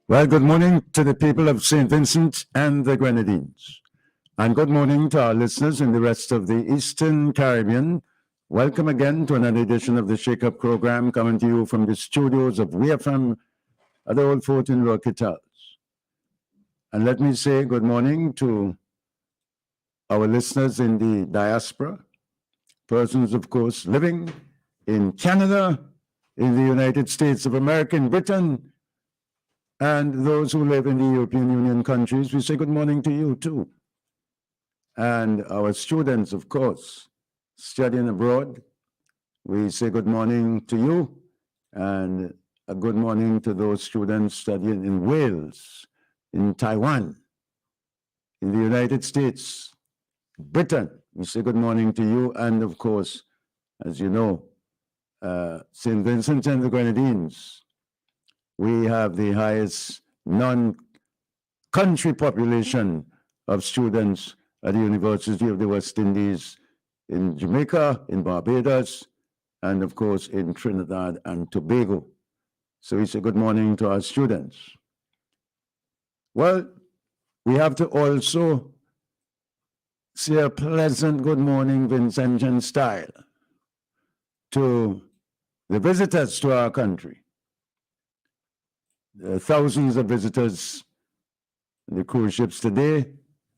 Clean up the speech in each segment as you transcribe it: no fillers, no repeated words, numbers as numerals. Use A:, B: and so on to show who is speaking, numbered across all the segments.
A: Well, good morning to the people of St. Vincent and the Grenadines. And good morning to our listeners in the rest of the Eastern Caribbean. Welcome again to another edition of the Shakeup program coming to you from the studios of WEFM at the Old Fort in Rocky Towers. And let me say good morning to our listeners in the diaspora, persons, of course, living in Canada, in the United States of America, in Britain, and those who live in the European Union countries. We say good morning to you too. And our students, of course, studying abroad, we say good morning to you, and a good morning to those students studying in Wales, in Taiwan, in the United States, Britain. We say good morning to you, and of course, as you know, St. Vincent and the Grenadines, we have the highest non-country population of students at the University of the West Indies, in Jamaica, in Barbados, and of course in Trinidad and Tobago. So we say good morning to our students. Well, we have to also say a pleasant good morning, Vincentian style, to the visitors to our country. There are thousands of visitors on the cruise ships today,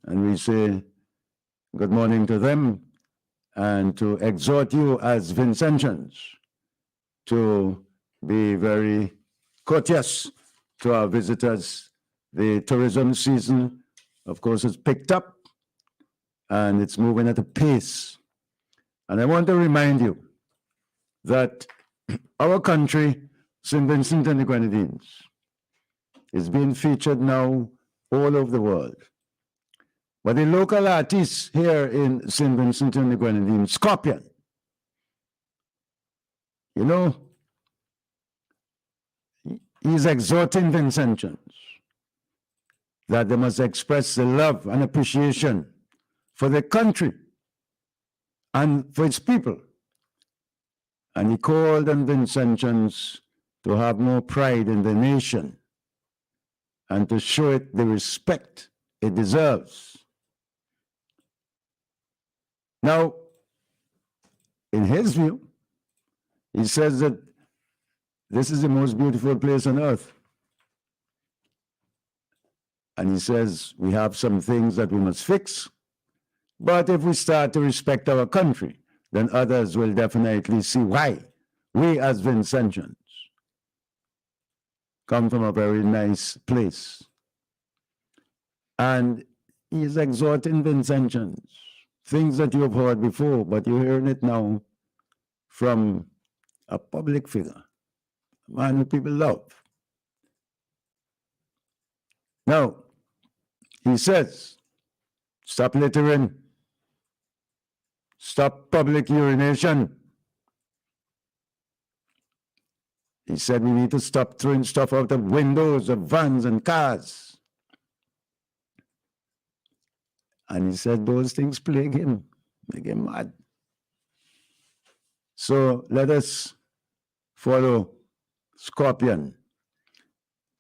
A: and we say good morning to them and to exhort you as Vincentians to be very courteous to our visitors. The tourism season, of course, has picked up and it's moving at a pace. And I want to remind you that our country, St. Vincent and the Grenadines, is being featured now all over the world. But the local artist here in St. Vincent and the Grenadines, Scorpion, you know, he's exhorting Vincentians that they must express the love and appreciation for the country and for its people. And he called on Vincentians to have more pride in the nation and to show it the respect it deserves. Now, in his view, he says that this is the most beautiful place on earth. And he says we have some things that we must fix, but if we start to respect our country, then others will definitely see why we as Vincentians come from a very nice place. And he is exhorting Vincentians, things that you have heard before, but you're hearing it now from a public figure, a man who people love. Now, he says, stop littering, stop public urination. He said we need to stop throwing stuff out of windows of vans and cars. And he said those things plague him, make him mad. So let us follow Scorpion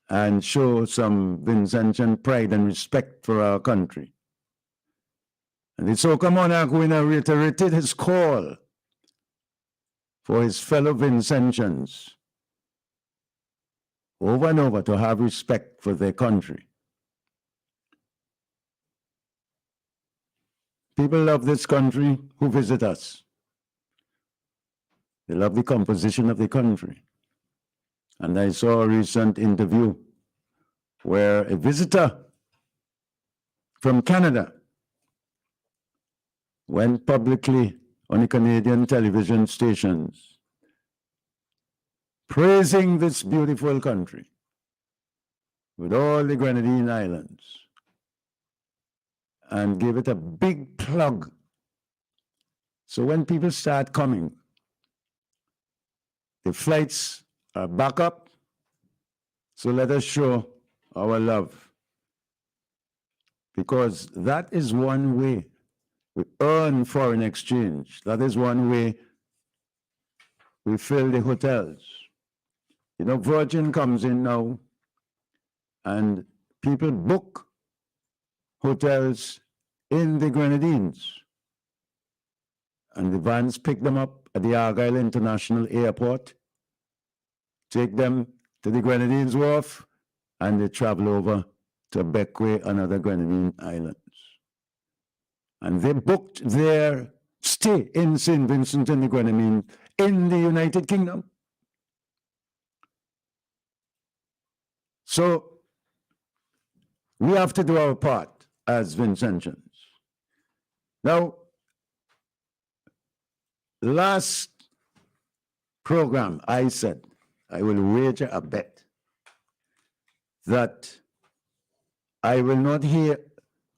A: and show some Vincentian pride and respect for our country. And the Soca monarch winner reiterated his call for his fellow Vincentians over and over to have respect for their country. People love this country who visit us. They love the composition of the country. And I saw a recent interview where a visitor from Canada went publicly on the Canadian television stations praising this beautiful country with all the Grenadine Islands and gave it a big plug. So when people start coming, the flights are back up. So let us show our love, because that is one way we earn foreign exchange. That is one way we fill the hotels. You know, Virgin comes in now and people book hotels in the Grenadines. And the vans pick them up at the Argyle International Airport, take them to the Grenadines Wharf, and they travel over to Bequia and other Grenadine islands. And they booked their stay in St. Vincent and the Grenadines in the United Kingdom. So we have to do our part as Vincentians. Now, last program, I said I will wager a bet that I will not hear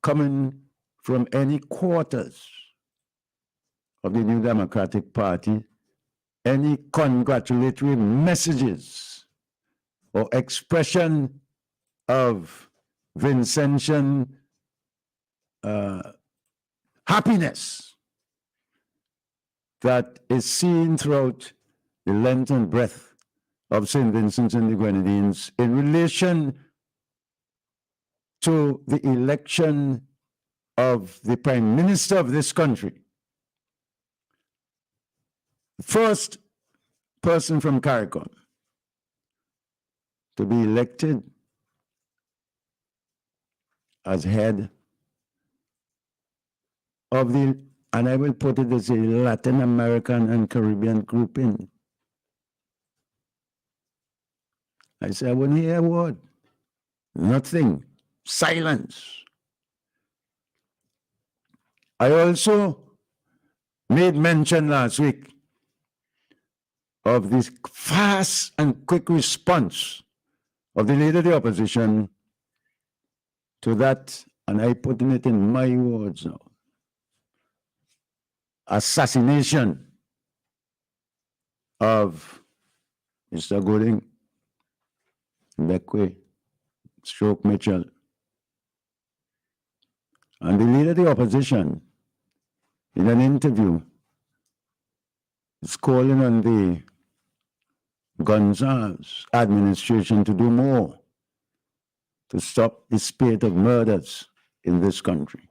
A: coming from any quarters of the New Democratic Party any congratulatory messages or expression of Vincentian happiness that is seen throughout the length and breadth of St. Vincent and the Grenadines in relation to the election of the Prime Minister of this country. The first person from CARICOM to be elected as head of the, and I will put it as a Latin American and Caribbean grouping. I said, I wouldn't hear a word. Nothing. Silence. I also made mention last week of this fast and quick response of the leader of the opposition to that, and I put it in my words now, assassination of Mr. Gooding, Bequia, Stroke Mitchell. And the leader of the opposition, in an interview, is calling on the Gonzalez administration to do more to stop the spate of murders in this country.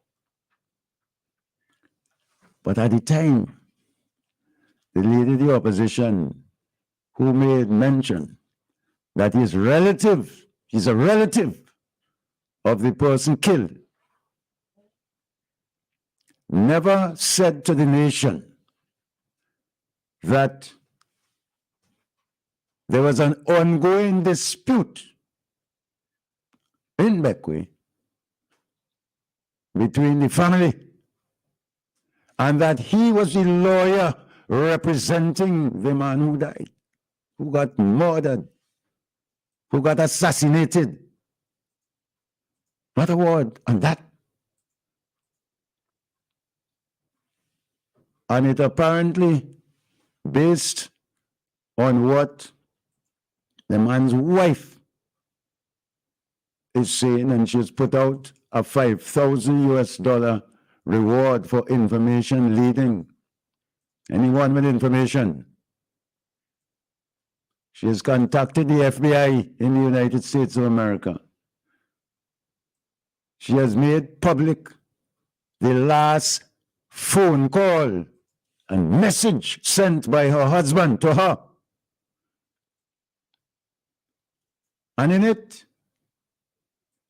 A: But at the time, the leader of the opposition, who made mention that he's a relative of the person killed, never said to the nation that there was an ongoing dispute in Bequia between the family and that he was the lawyer representing the man who died, who got murdered, who got assassinated. Not a word on that. And it apparently based on what the man's wife is saying, and she's put out a $5,000 reward for information leading anyone with information. She has contacted the FBI in the United States of America. She has made public the last phone call and message sent by her husband to her. And in it,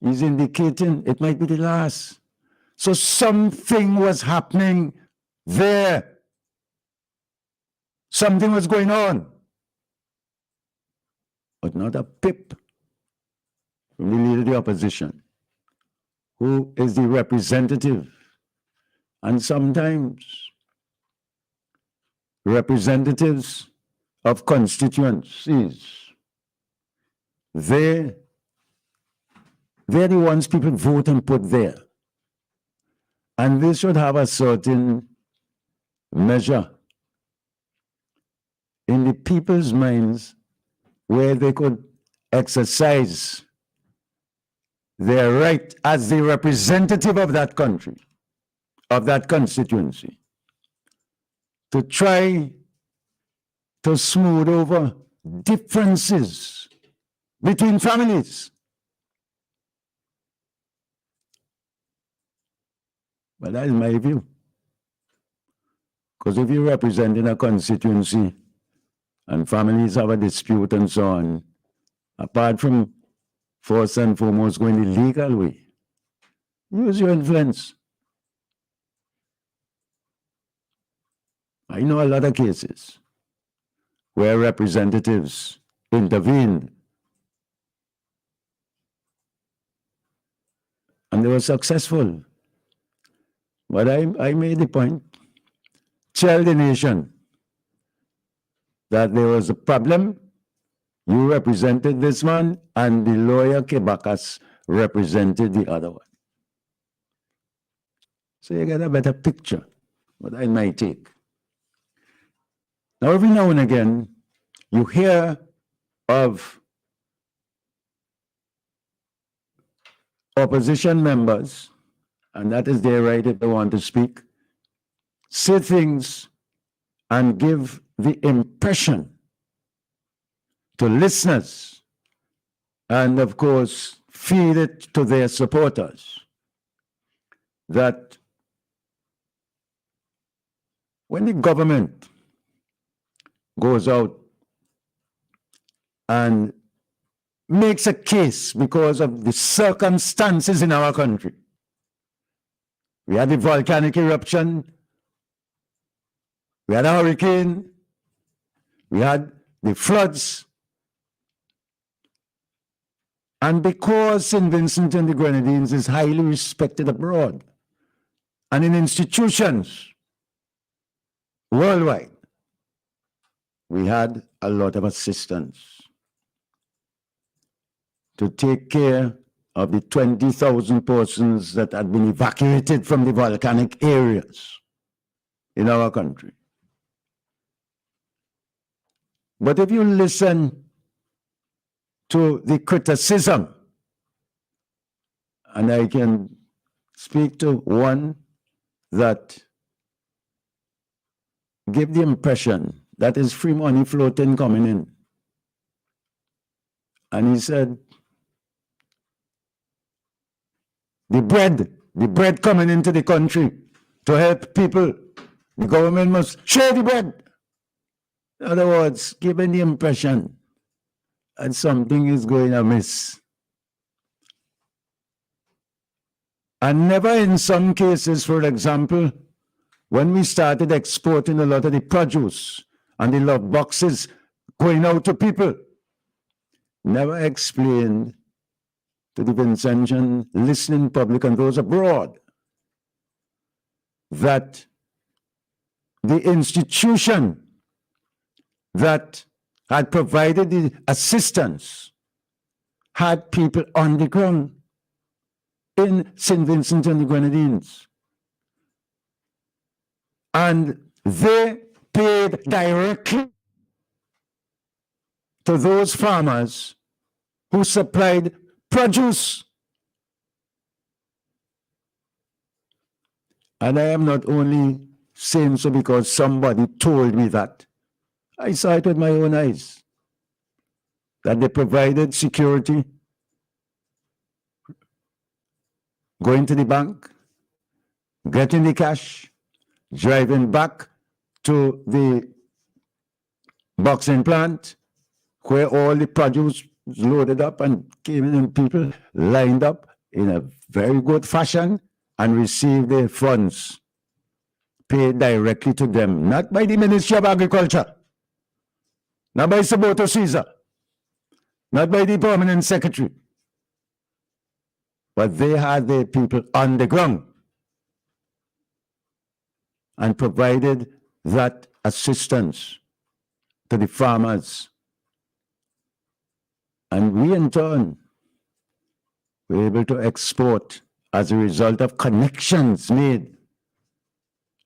A: he's indicating it might be the last. So something was happening there. Something was going on. But not a pip from the leader of the opposition, who is the representative, and sometimes representatives of constituencies. They're the ones people vote and put there. And they should have a certain measure in the people's minds where they could exercise their right as the representative of that country, of that constituency, to try to smooth over differences between families. But that is my view. Because if you represent in a constituency and families have a dispute and so on, apart from first and foremost going the legal way, use your influence. I know a lot of cases where representatives intervened and they were successful. But I made the point, tell the nation that there was a problem. You represented this one, and the lawyer Kebakas represented the other one. So you get a better picture, what I might take. Now, every now and again, you hear of opposition members, and that is their right if they want to speak, say things and give the impression to listeners and, of course, feed it to their supporters that when the government goes out and makes a case because of the circumstances in our country, we had the volcanic eruption, we had a hurricane, we had the floods, and because St. Vincent and the Grenadines is highly respected abroad and in institutions worldwide, we had a lot of assistance to take care of the 20,000 persons that had been evacuated from the volcanic areas in our country. But if you listen to the criticism, and I can speak to one that gave the impression that is free money floating coming in. And he said, the bread coming into the country to help people, the government must share the bread. In other words, giving the impression that something is going amiss. And never in some cases, for example, when we started exporting a lot of the produce and the love boxes going out to people, never explained to the Vincentian listening public and those abroad that the institution that had provided the assistance had people on the ground in St. Vincent and the Grenadines. And they paid directly to those farmers who supplied produce. And I am not only saying so because somebody told me that. I saw it with my own eyes, that they provided security, going to the bank, getting the cash, driving back to the boxing plant where all the produce was loaded up and came in and people lined up in a very good fashion and received their funds paid directly to them, not by the Ministry of Agriculture, not by Saboto Caesar, not by the Permanent Secretary, but they had their people on the ground and provided that assistance to the farmers. And we in turn were able to export, as a result of connections made,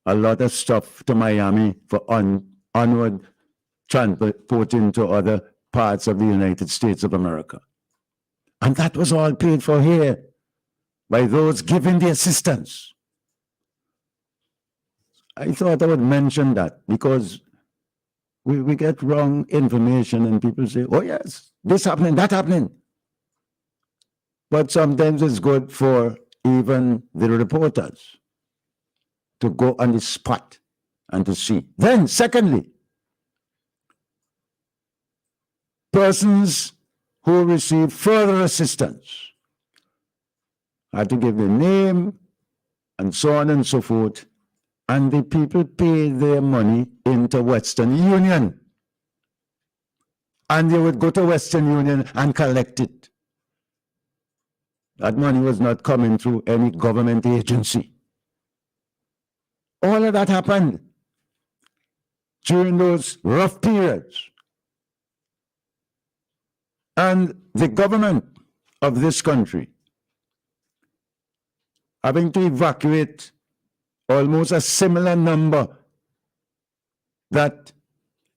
A: a lot of stuff to Miami for onward transporting to other parts of the United States of America. And that was all paid for here by those giving the assistance. I thought I would mention that because we get wrong information and people say, oh yes, this happening, that happening. But sometimes it's good for even the reporters to go on the spot and to see. Then, secondly, persons who receive further assistance had to give their name and so on and so forth, and the people pay their money into Western Union. And they would go to Western Union and collect it. That money was not coming through any government agency. All of that happened during those rough periods. And the government of this country having to evacuate almost a similar number that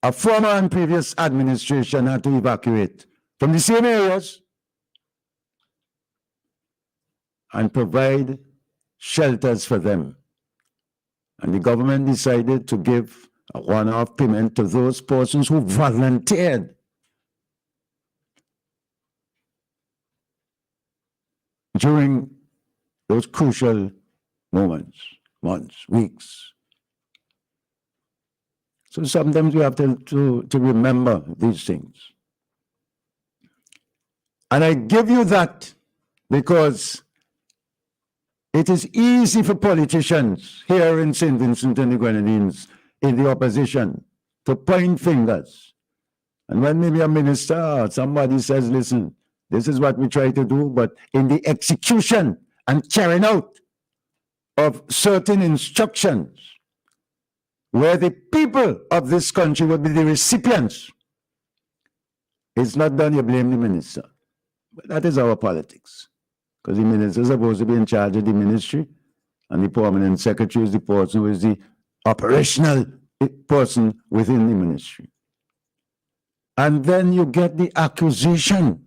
A: a former and previous administration had to evacuate from the same areas and provide shelters for them. And the government decided to give a one-off payment to those persons who volunteered during those crucial moments, months, weeks. So sometimes we have to remember these things. And I give you that because it is easy for politicians here in St. Vincent and the Grenadines, in the opposition, to point fingers. And when maybe a minister or somebody says, listen, this is what we try to do, but in the execution and carrying out of certain instructions, where the people of this country would be the recipients, it's not done, you blame the minister. But that is our politics. Because the minister is supposed to be in charge of the ministry, and the permanent secretary is the person who is the operational person within the ministry. And then you get the accusation.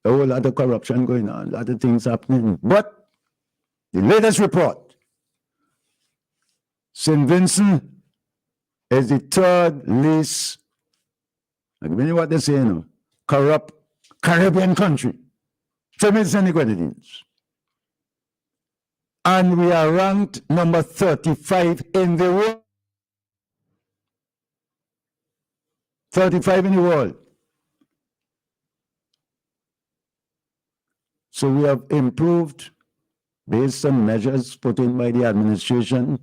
A: A whole lot of corruption going on, a lot of things happening. But the latest report, St. Vincent is the third least, I mean what they say, you know, corrupt Caribbean country. St. Vincent and the Grenadines. And we are ranked number 35 in the world. 35 in the world. So we have improved based on measures put in by the administration.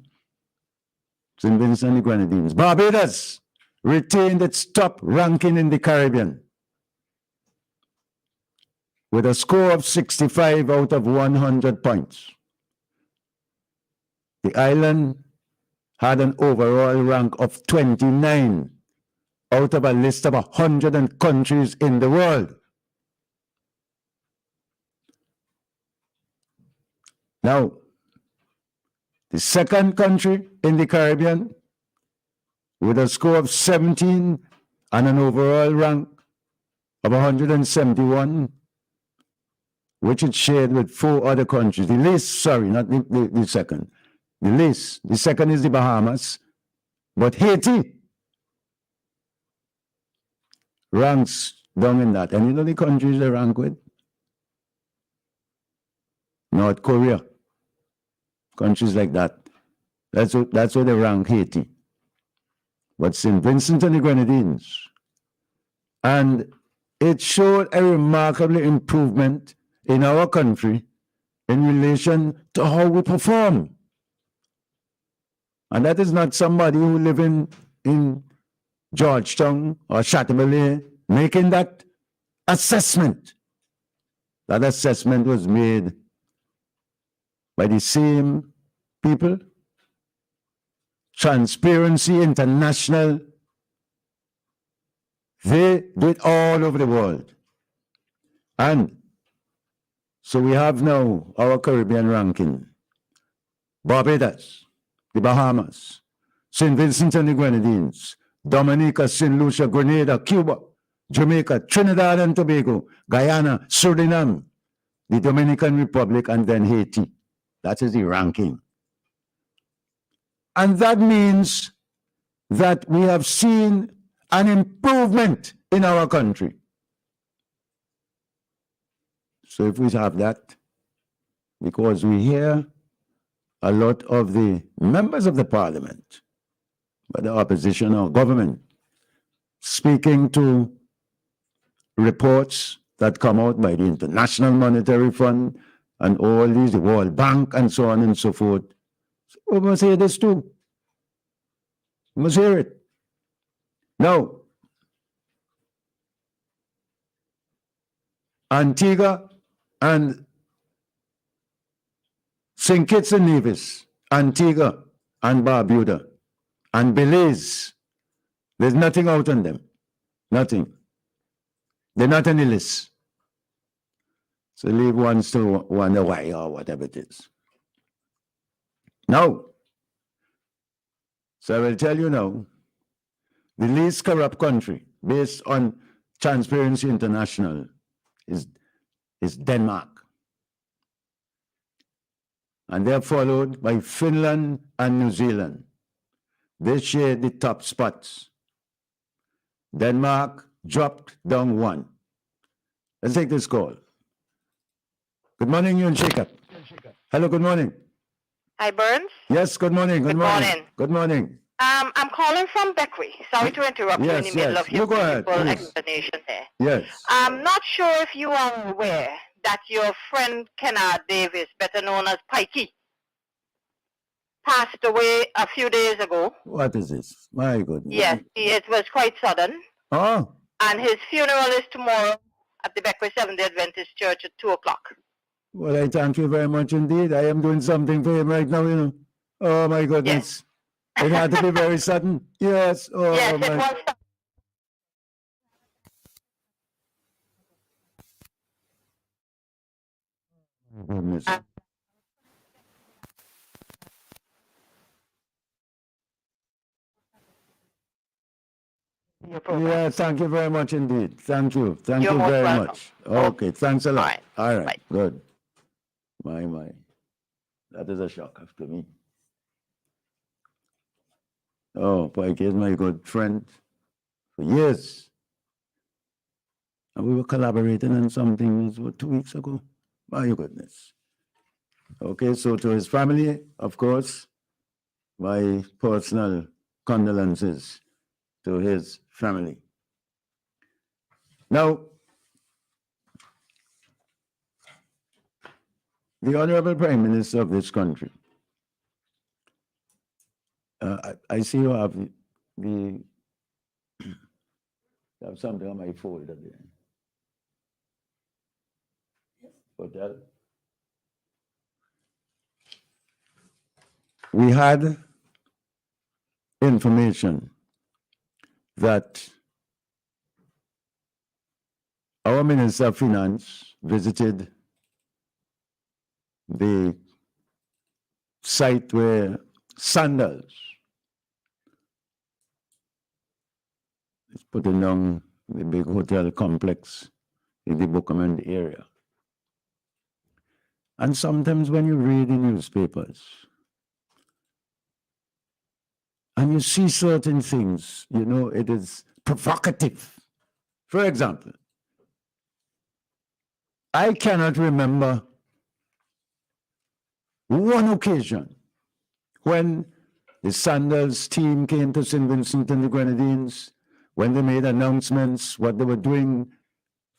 A: St. Vincent and the Grenadines. Barbados retained its top ranking in the Caribbean with a score of 65 out of 100 points. The island had an overall rank of 29 out of a list of 100 countries in the world. Now, the second country in the Caribbean with a score of 17 and an overall rank of 171, which it shared with 4 other countries. The least, sorry, not the second. The least. The second is the Bahamas, but Haiti ranks down in that. And you know the countries they rank with? North Korea. Countries like that. That's where they rank Haiti. But St. Vincent and the Grenadines. And it showed a remarkable improvement in our country in relation to how we perform. And that is not somebody who live in Georgetown or Chateaubriand making that assessment. That assessment was made by the same people, Transparency International. They do it all over the world. And so we have now our Caribbean ranking. Barbados, the Bahamas, St. Vincent and the Grenadines, Dominica, St. Lucia, Grenada, Cuba, Jamaica, Trinidad and Tobago, Guyana, Suriname, the Dominican Republic, and then Haiti. That is the ranking. And that means that we have seen an improvement in our country. So if we have that, because we hear a lot of the members of the parliament, by the opposition or government, speaking to reports that come out by the International Monetary Fund and all these, the World Bank and so on and so forth. So we must hear this too. We must hear it. Now, Antigua and St. Kitts and Nevis, Antigua and Barbuda, and Belize, there's nothing out on them. Nothing. They're not on the list. So leave one to wonder why or whatever it is. Now, so I will tell you now, the least corrupt country based on Transparency International is Denmark. And they're followed by Finland and New Zealand. They share the top spots. Denmark dropped down one. Let's take this call. Good morning, you and Shakeup. Hello, good morning.
B: Hi, Burns.
A: Yes, good morning. Good morning. Good morning.
B: I'm calling from Beckery. Sorry to interrupt you in the middle of your beautiful explanation there.
A: Yes.
B: I'm not sure if you are aware that your friend Kennard Davis, better known as Pikey, passed away a few days ago.
A: What is this? My goodness.
B: Yes, it was quite sudden.
A: Oh.
B: And his funeral is tomorrow at the Beckery Seventh-day Adventist Church at 2 o'clock.
A: Well, I thank you very much indeed. I am doing something for him right now, you know. Oh, my goodness. Yes. It had to be very sudden. Yes. Oh,
B: yes, it was.
A: Goodness. Yeah, thank you very much indeed. Thank you. Thank you very much. Okay, thanks a lot. All right. Good. My. That is a shock to me. Oh, Pikey is my good friend for years. And we were collaborating on something 2 weeks ago. My goodness. Okay, so to his family, of course, my personal condolences to his family. Now, the Honorable Prime Minister of this country, I see you have you have something on my folder there. Hotel. We had information that our Minister of Finance visited the site where Sandals is putting down the big hotel complex in the Buckerman area. And sometimes when you read the newspapers and you see certain things, you know, it is provocative. For example, I cannot remember one occasion when the Sandals team came to St. Vincent and the Grenadines, when they made announcements, what they were doing,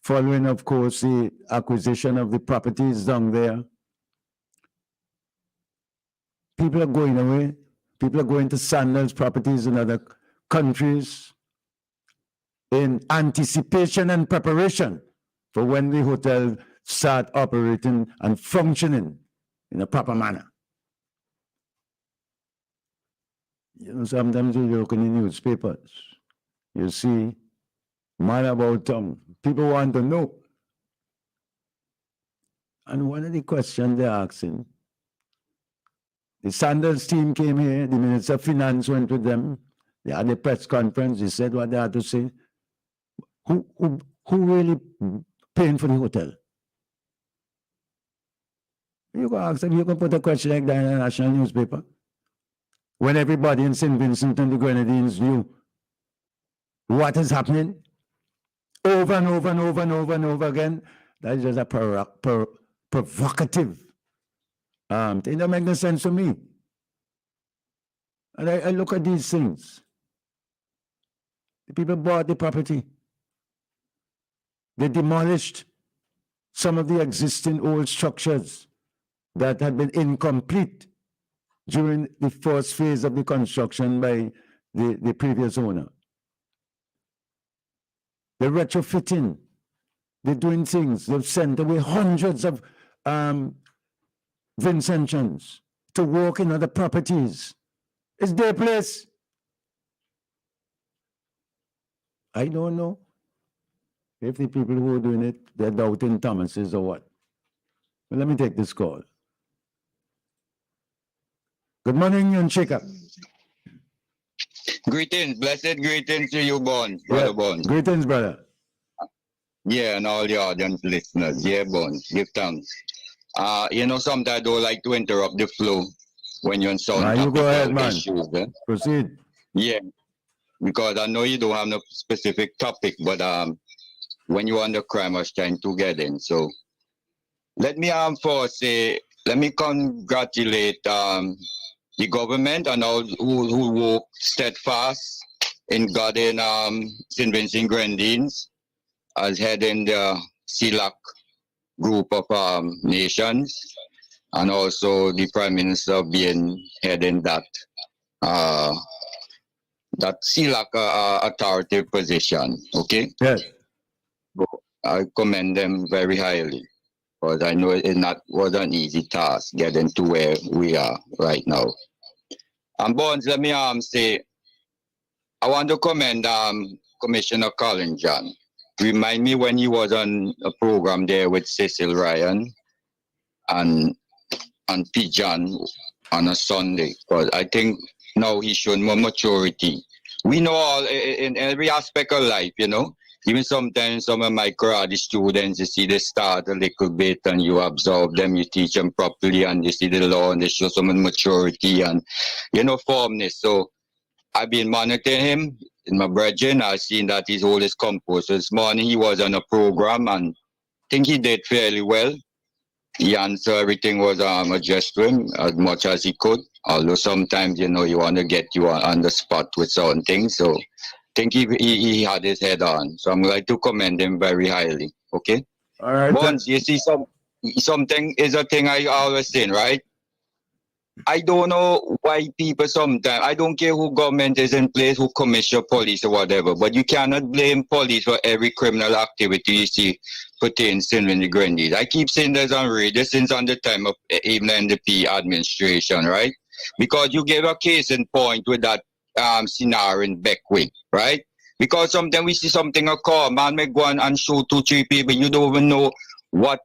A: following, of course, the acquisition of the properties down there. People are going away. People are going to Sandals properties in other countries in anticipation and preparation for when the hotel start operating and functioning in a proper manner. You know, sometimes you look in the newspapers, you see man about town. People want to know. And one of the questions they're asking, the Sandals team came here, the Minister of Finance went with them, they had a press conference, they said what they had to say. Who really paying for the hotel? You can ask them, you can put a question like that in a national newspaper. When everybody in St. Vincent and the Grenadines knew what is happening over and over and over and over and over again, that is just a provocative thing that makes no sense to me. And I look at these things. The people bought the property. They demolished some of the existing old structures that had been incomplete during the first phase of the construction by the previous owner. They're retrofitting. They're doing things. They've sent away hundreds of Vincentians to work in other properties. It's their place. I don't know if the people who are doing it, they're doubting Thomas's or what. But let me take this call. Good morning, and Shakeup.
C: Greetings, blessed greetings to you, Bones, brother Bones.
A: Greetings, brother.
C: Yeah, and all the audience listeners. Yeah, Bones, give thanks. Sometimes I don't like to interrupt the flow when you're on sound.
A: You go ahead, man.
C: Issues,
A: Proceed.
C: Yeah, because I know you don't have no specific topic, but when you're on the crime, I was trying to get in. So let me first say, let me congratulate the government and all who work steadfast in guarding St. Vincent Grenadines as heading the CELAC group of nations, and also the Prime Minister being heading that CELAC authoritative position. Okay.
A: Yes.
C: So I commend them very highly, because I know it was an easy task getting to where we are right now. And Bones, let me say, I want to commend Commissioner Colin John. Remind me when he was on a program there with Cecil Ryan and P. John on a Sunday, because I think now he's shown more maturity. We know all in every aspect of life, even sometimes some of my karate students, you see, they start a little bit and you absorb them, you teach them properly, and you see the law and they show some maturity and, firmness. So I've been monitoring him in my brethren. I've seen that he's always composed. So this morning he was on a program and I think he did fairly well. He answered everything was addressed to him as much as he could. Although sometimes, you want to get you on the spot with certain things. So I think he had his head on. So I'm going to commend him very highly. Okay?
A: All right.
C: Once you see something is a thing I always say, right? I don't know why people sometimes, I don't care who government is in place, who commission police or whatever, but you cannot blame police for every criminal activity you see pertains to the Grenadines. I keep saying this on radio since on the time of even NDP administration, right? Because you gave a case in point with that scenario in Beckwith, right? Because sometimes we see something occur, man may go and shoot 2-3 people, you don't even know what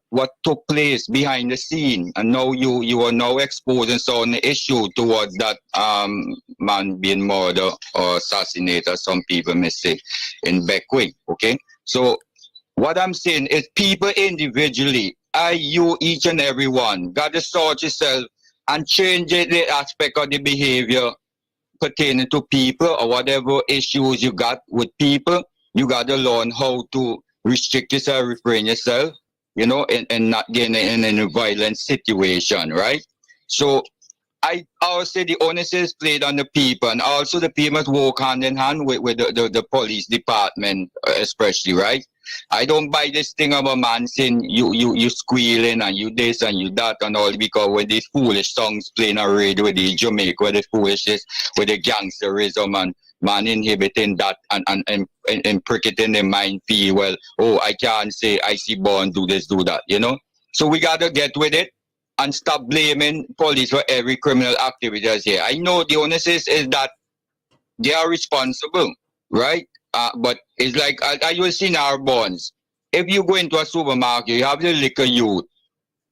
C: took place behind the scene, and now you are now exposing some issue towards that man being murdered or assassinated, as some people may say, in Beckwith. Okay, so what I'm saying is people individually, you, each and every one, got to sort yourself and change the aspect of the behavior pertaining to people or whatever issues you got with people. You got to learn how to restrict yourself, refrain yourself, and not getting in a violent situation, right? So I always say the onus is played on the people, and also the people must work hand in hand with the police department, especially, right? I don't buy this thing of a man saying you squealing and you this and you that and all, because when these foolish songs playing on radio with the Jamaica, with the foolishness, with the gangsterism and man inhibiting that and pricking their mind feel, well, oh, I can't say I see Bond do this, do that, So we got to get with it and stop blaming police for every criminal activity that's here. I know the onus is that they are responsible, right? But it's like, I will see in our bonds, if you go into a supermarket, you have the liquor youth,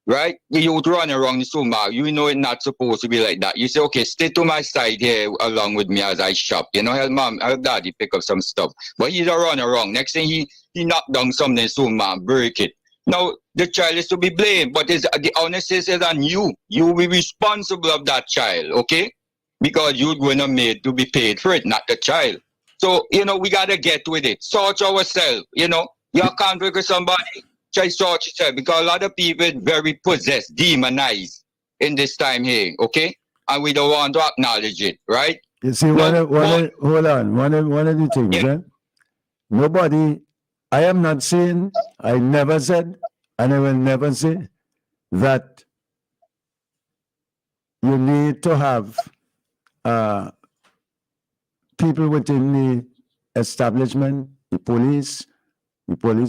C: right? The youth run around the Suma. You know it's not supposed to be like that. You say, okay, stay to my side here along with me as I shop. You know, help mom, help daddy pick up some stuff. But he's a run around. Next thing he knocked down something, Suma, break it. Now the child is to be blamed, but the onus is on you. You will be responsible of that child, okay? Because you're going to made to be paid for it, not the child. So, you know, we got to get with it. Sort ourselves, you know. You can't with somebody, try sort yourself. Because a lot of people very possessed, demonized in this time here, okay? And we don't want to acknowledge it, right?
A: You see,
C: No,
A: hold on. One of the things,
C: Yeah.
A: nobody, I am not saying, I never said, and I will never say that you need to have people within the establishment, the police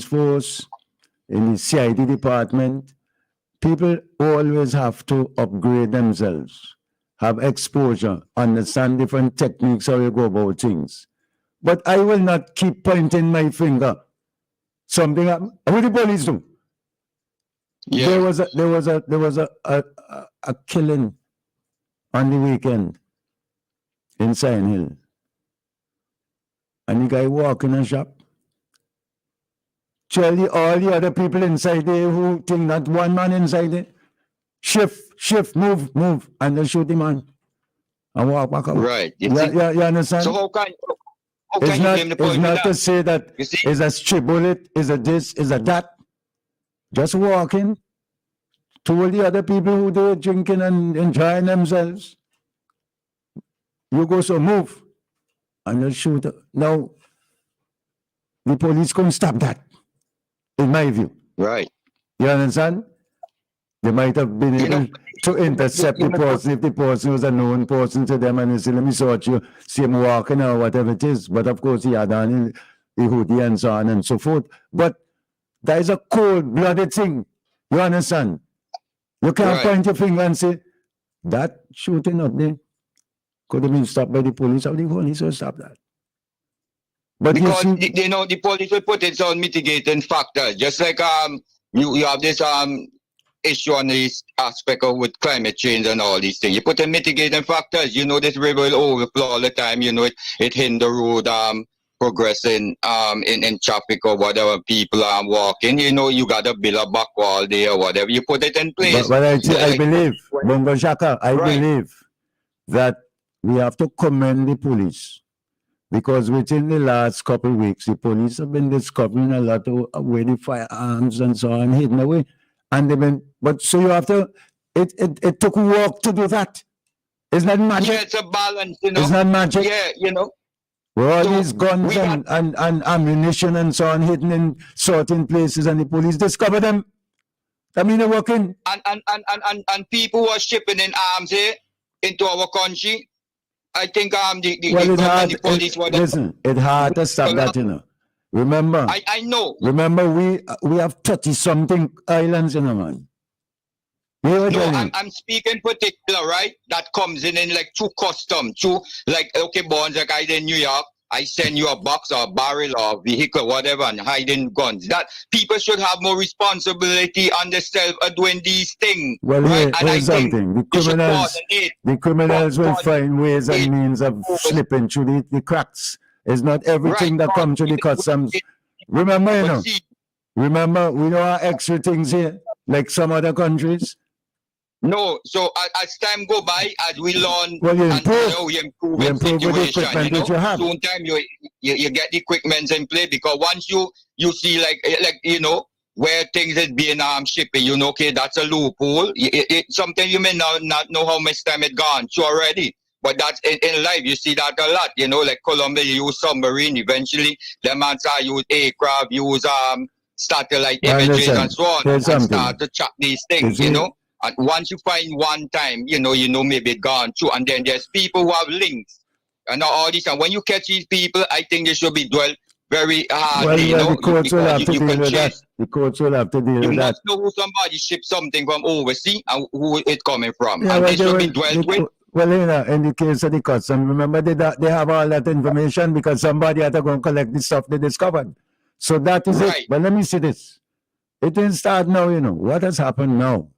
A: force, in the CID department. People always have to upgrade themselves, have exposure, understand different techniques how you go about things. But I will not keep pointing my finger. Something happened. What did the police do?
C: Yeah.
A: There was a killing on the weekend in Sign Hill. And the guy walk in a shop. Tell all the other people inside there who think that one man inside there, shift, move, and they shoot him on and walk back out.
C: Right.
A: You understand?
C: So how can
A: It's
C: you blame the police?
A: not to say that
C: You see?
A: it's a strip bullet, is a this, is a that. Just walking toward the other people who do it, drinking and enjoying themselves. You go, so move, and you shoot. Now, the police couldn't stop that, in my view.
C: Right.
A: You understand? They might have been able to intercept the person if the person was a known person to them and they say, let me sort you, see him walking or whatever it is. But of course, he had on the hoodie and so on and so forth. But that is a cold-blooded thing. You understand? You can't point your finger and say, that shooting up there could have been stopped by the police. How the police will stop that? But
C: Because
A: you see,
C: you know the police will put its own mitigating factors. Just like you have this issue on this aspect of with climate change and all these things. You put in mitigating factors. You know this river will overflow all the time. You know it hinder road progressing in traffic or whatever, people are walking. You know you got to build a back wall there or whatever. You put it in place.
A: but I believe, Bongo Shaka, I believe that we have to commend the police. Because within the last couple of weeks, the police have been discovering a lot of where the firearms and so on hidden away. And they've been, but so you have to, it took work to do that. It's not magic.
C: Yeah, it's a balance, you know.
A: It's not magic.
C: Yeah, you know.
A: Where all
C: So
A: these guns and ammunition and so on hidden in certain places and the police discover them. I mean, they're working.
C: And people who are shipping in arms here into our country, I think the police were
A: listen, it's hard to stop that, you know. Remember,
C: I know.
A: Remember, we have 30-something islands, you know, man.
C: No, I'm speaking particular, right? That comes in like through custom, through like, okay, bonds, like I did in New York, I send you a box or a barrel or vehicle, whatever, and hiding guns. That people should have more responsibility on themselves doing these things.
A: Well,
C: right?
A: here's something. The criminals will find ways and means of slipping through the cracks. It's not everything that comes through the customs. Remember, you know. Remember, we know our extra things here, like some other countries.
C: No, so as time go by, as we learn,
A: well,
C: we improve the situation.
A: That you have.
C: Soon time you get the equipment in play, because once you see like you know where things is being shipping, you know, okay, that's a loophole. Sometimes you may not know how much time it gone through already. But that's in life, you see that a lot, you know, like Colombia, you use submarine, eventually them answer use aircraft, use satellite images and so on, and start to track these things, you know. And once you find one time, you know maybe it gone through, and then there's people who have links and all this. And when you catch these people, I think they should be dwelled very hard.
A: Well,
C: you know,
A: the courts will have to deal with that. The courts will have to deal with that.
C: You must know who somebody shipped something from overseas and who it's coming from,
A: yeah,
C: and
A: well,
C: they should be dwelled with.
A: Well, you know, in the case of the custom, remember they have all that information because somebody had to go and collect the stuff they discovered. So that is it. But let me see this. It didn't start now, you know. What has happened now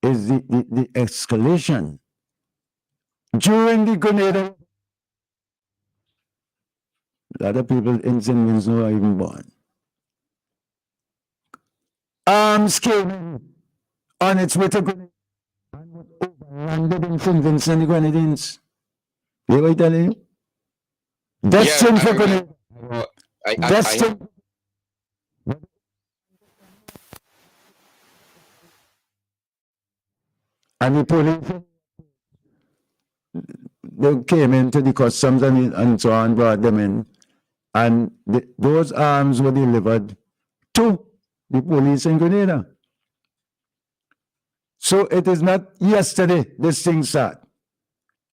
A: is the escalation. During the Grenada, a lot of people in St. Vincent were even born. Arms came on its way to Grenada and landed in St. Vincent and the Grenadines. You know what I'm telling you? Destined
C: Yeah, I
A: for
C: remember.
A: Grenada.
C: I
A: Destined. And the police, they came into the customs and so on, brought them in. And those arms were delivered to the police in Grenada. So it is not yesterday this thing started.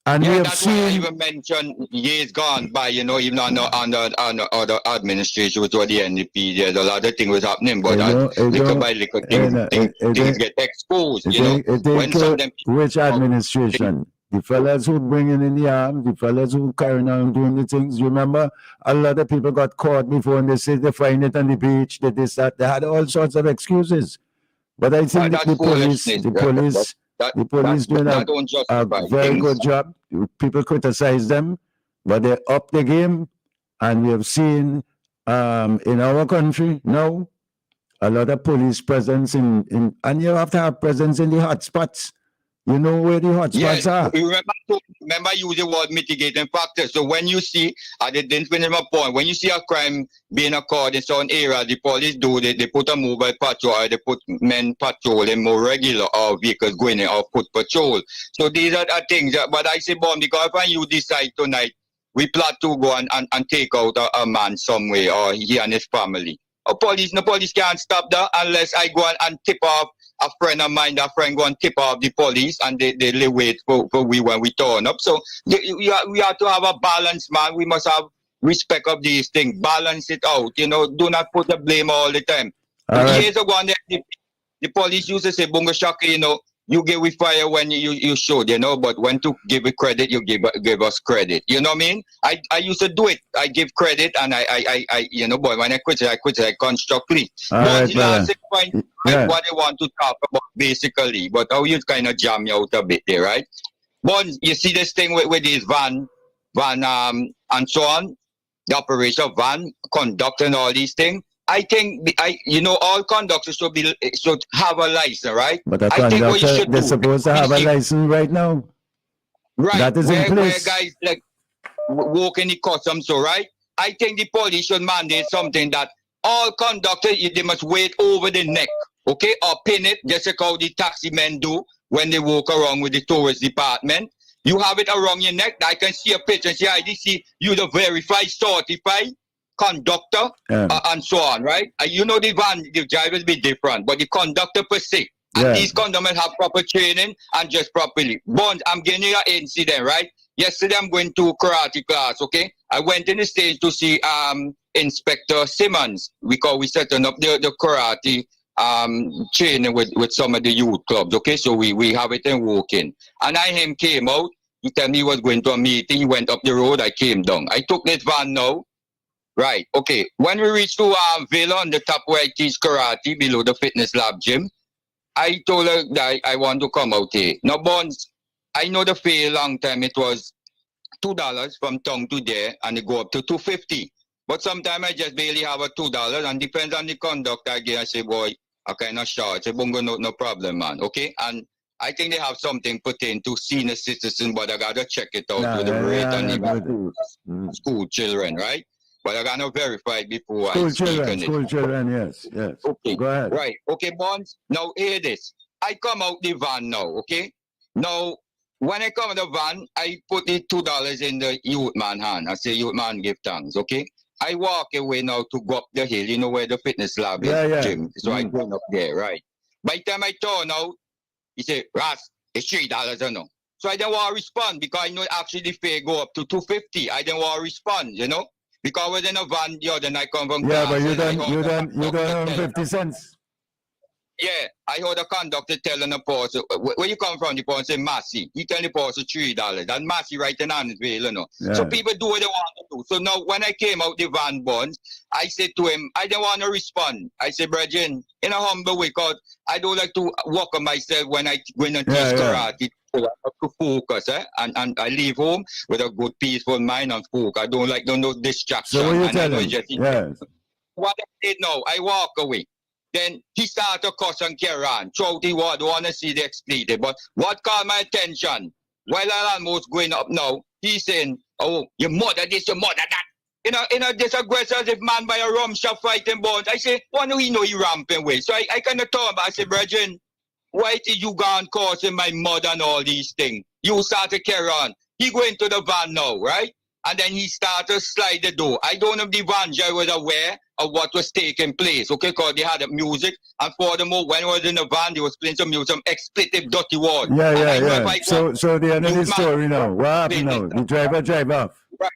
A: And we
C: Yeah,
A: have
C: that's why I
A: seen,
C: even mentioned years gone by, you know, even on the other administration, which was the NDP, there's a lot of things was happening, but little by little things get exposed, you know. When some of them
A: which administration? The fellas who bringing in the arms, the fellas who carrying on doing the things. You remember, a lot of people got caught before and they said they find it on the beach, they this, that. They had all sorts of excuses. But I think
C: that's
A: the police doing
C: that don't
A: a
C: justify
A: very
C: things.
A: good job. People criticize them, but they up the game. And we have seen in our country now a lot of police presence and you have to have presence in the hotspots. You know where the hotspots are.
C: Remember use the word mitigating factors. So when you see, I didn't finish my point, when you see a crime being occurred in some area, the police they put a mobile patrol, or they put men patrolling more regular, or vehicles going in or foot patrol. So these are things but I say, Bomb, because if you decide tonight, we plan to go and take out a man somewhere, or he and his family. The police can't stop that unless I go and tip off a friend of mine, that friend go and tip off the police, and they wait for we when we turn up. So we have to have a balance, man. We must have respect of these things, balance it out. You know, do not put the blame all the time. Years ago, the police used to say, Bunga Shaka, you know, you give we fire when you should, you know, but when to give it credit, you give us credit. You know what I mean? I used to do it. I give credit, and I you know, boy, when I quit constructively. But the last point, what I want to talk about basically, but how you kind of jam you out a bit there, right? But you see this thing with this van and so on, the operation of van, conduct and all these things. I think you know, all conductors should have a license, right?
A: But a
C: I think what you
A: conductor,
C: should
A: they're
C: do,
A: supposed to have a license right now.
C: right?
A: That is in
C: Where
A: place.
C: guys like walk in the customs, so right? I think the police should mandate something that all conductors they must wait over the neck, okay, or pin it, just like how the taxi men do when they walk around with the tourist department. You have it around your neck. I can see a picture and say, I see you the verified, certified conductor, and so on, right? You know, the drivers be different, but the conductor per se, and these conductors have proper training and just properly. Bond, I'm getting you an incident, right? Yesterday, I'm going to karate class, okay? I went in the stage to see Inspector Simmons, because we setting up the karate training with some of the youth clubs, okay? So we have it in walking. And him came out, he told me he was going to a meeting, he went up the road, I came down. I took this van now. Right, okay. When we reached to Villa on the top where I teach karate, below the fitness lab gym, I told her that I want to come out here. Now, Bonds, I know the fare long time, it was $2 from town to there, and it go up to $2.50. But sometimes I just barely have a $2, and depends on the conductor again. I say, boy, I kind of short. I say, Bungo, no problem, man, okay? And I think they have something pertaining to senior citizens, but I got to check it out with the rate and the school children, right? But I got to verify before I speak on it.
A: School children, yes.
C: Okay.
A: Go ahead.
C: Right. Okay, Bonds. Now, hear this. I come out the van now, okay? Now, when I come out the van, I put the $2 in the youth man hand. I say, youth man, give thanks, okay? I walk away now to go up the hill, you know where the fitness lab is, gym. So I go up there, right? By the time I turn out, he said, Ras, it's $3, you know. So I didn't want to respond, because I know actually the fare go up to $2.50. I didn't want to respond, you know? Because I was in a van the other night, come from class.
A: But you don't earn 50 cents.
C: Yeah, I heard the conductor telling the person, where you come from, the person say Massey. He tell the person $3. That Massey writing on his way, you know. So
A: Yeah.
C: people do what they want to do. So now when I came out the van buns, I said to him, I didn't want to respond. I said, Brethren, in a humble way, because I don't like to work on myself when I teach karate. So I have to focus, and I leave home with a good peaceful mind and focus. I don't like no distraction.
A: So what you
C: and I
A: tell
C: know
A: him?
C: it's just
A: Yes.
C: what I did now, I walk away. Then he started to cuss and carry on. Throughout the word, want to see the expletive. But what caught my attention, while I almost going up now, he's saying, oh, your mother this, your mother that. This aggressive as if man by a rum shop fighting bones. I say, what do he know he ramping with? So I kind of told him, I said, Brethren, why did you go and causing my mother and all these things? You start to carry on. He go into the van now, right? And then he started to slide the door. I don't know if the van driver was aware of what was taking place, okay? Because they had the music, and furthermore, when he was in the van, they was playing some music, some expletive, dirty words.
A: Yeah. So the end of the story now. What happened now? The driver drive off.
C: Right.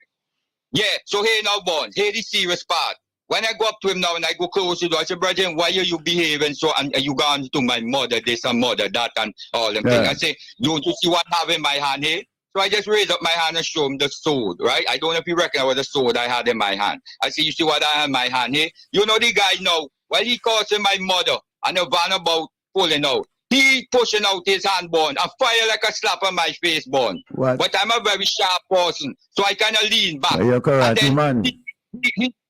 C: Yeah, so here now, Bon, here the serious part. When I go up to him now and I go close to the door, I say, Brethren, why are you behaving so, and you gone to my mother this and mother that and all them things. I say, don't you see what I have in my hand here? So I just raised up my hand and show him the sword, right? I don't know if you reckon what the sword I had in my hand. I say, you see what I have in my hand here? You know the guy now, while he causing my mother and the van about pulling out, he pushing out his hand, Bon, and fire like a slap on my face, Bon.
A: What?
C: But I'm a very sharp person, so I kind of lean back.
A: You're karate man.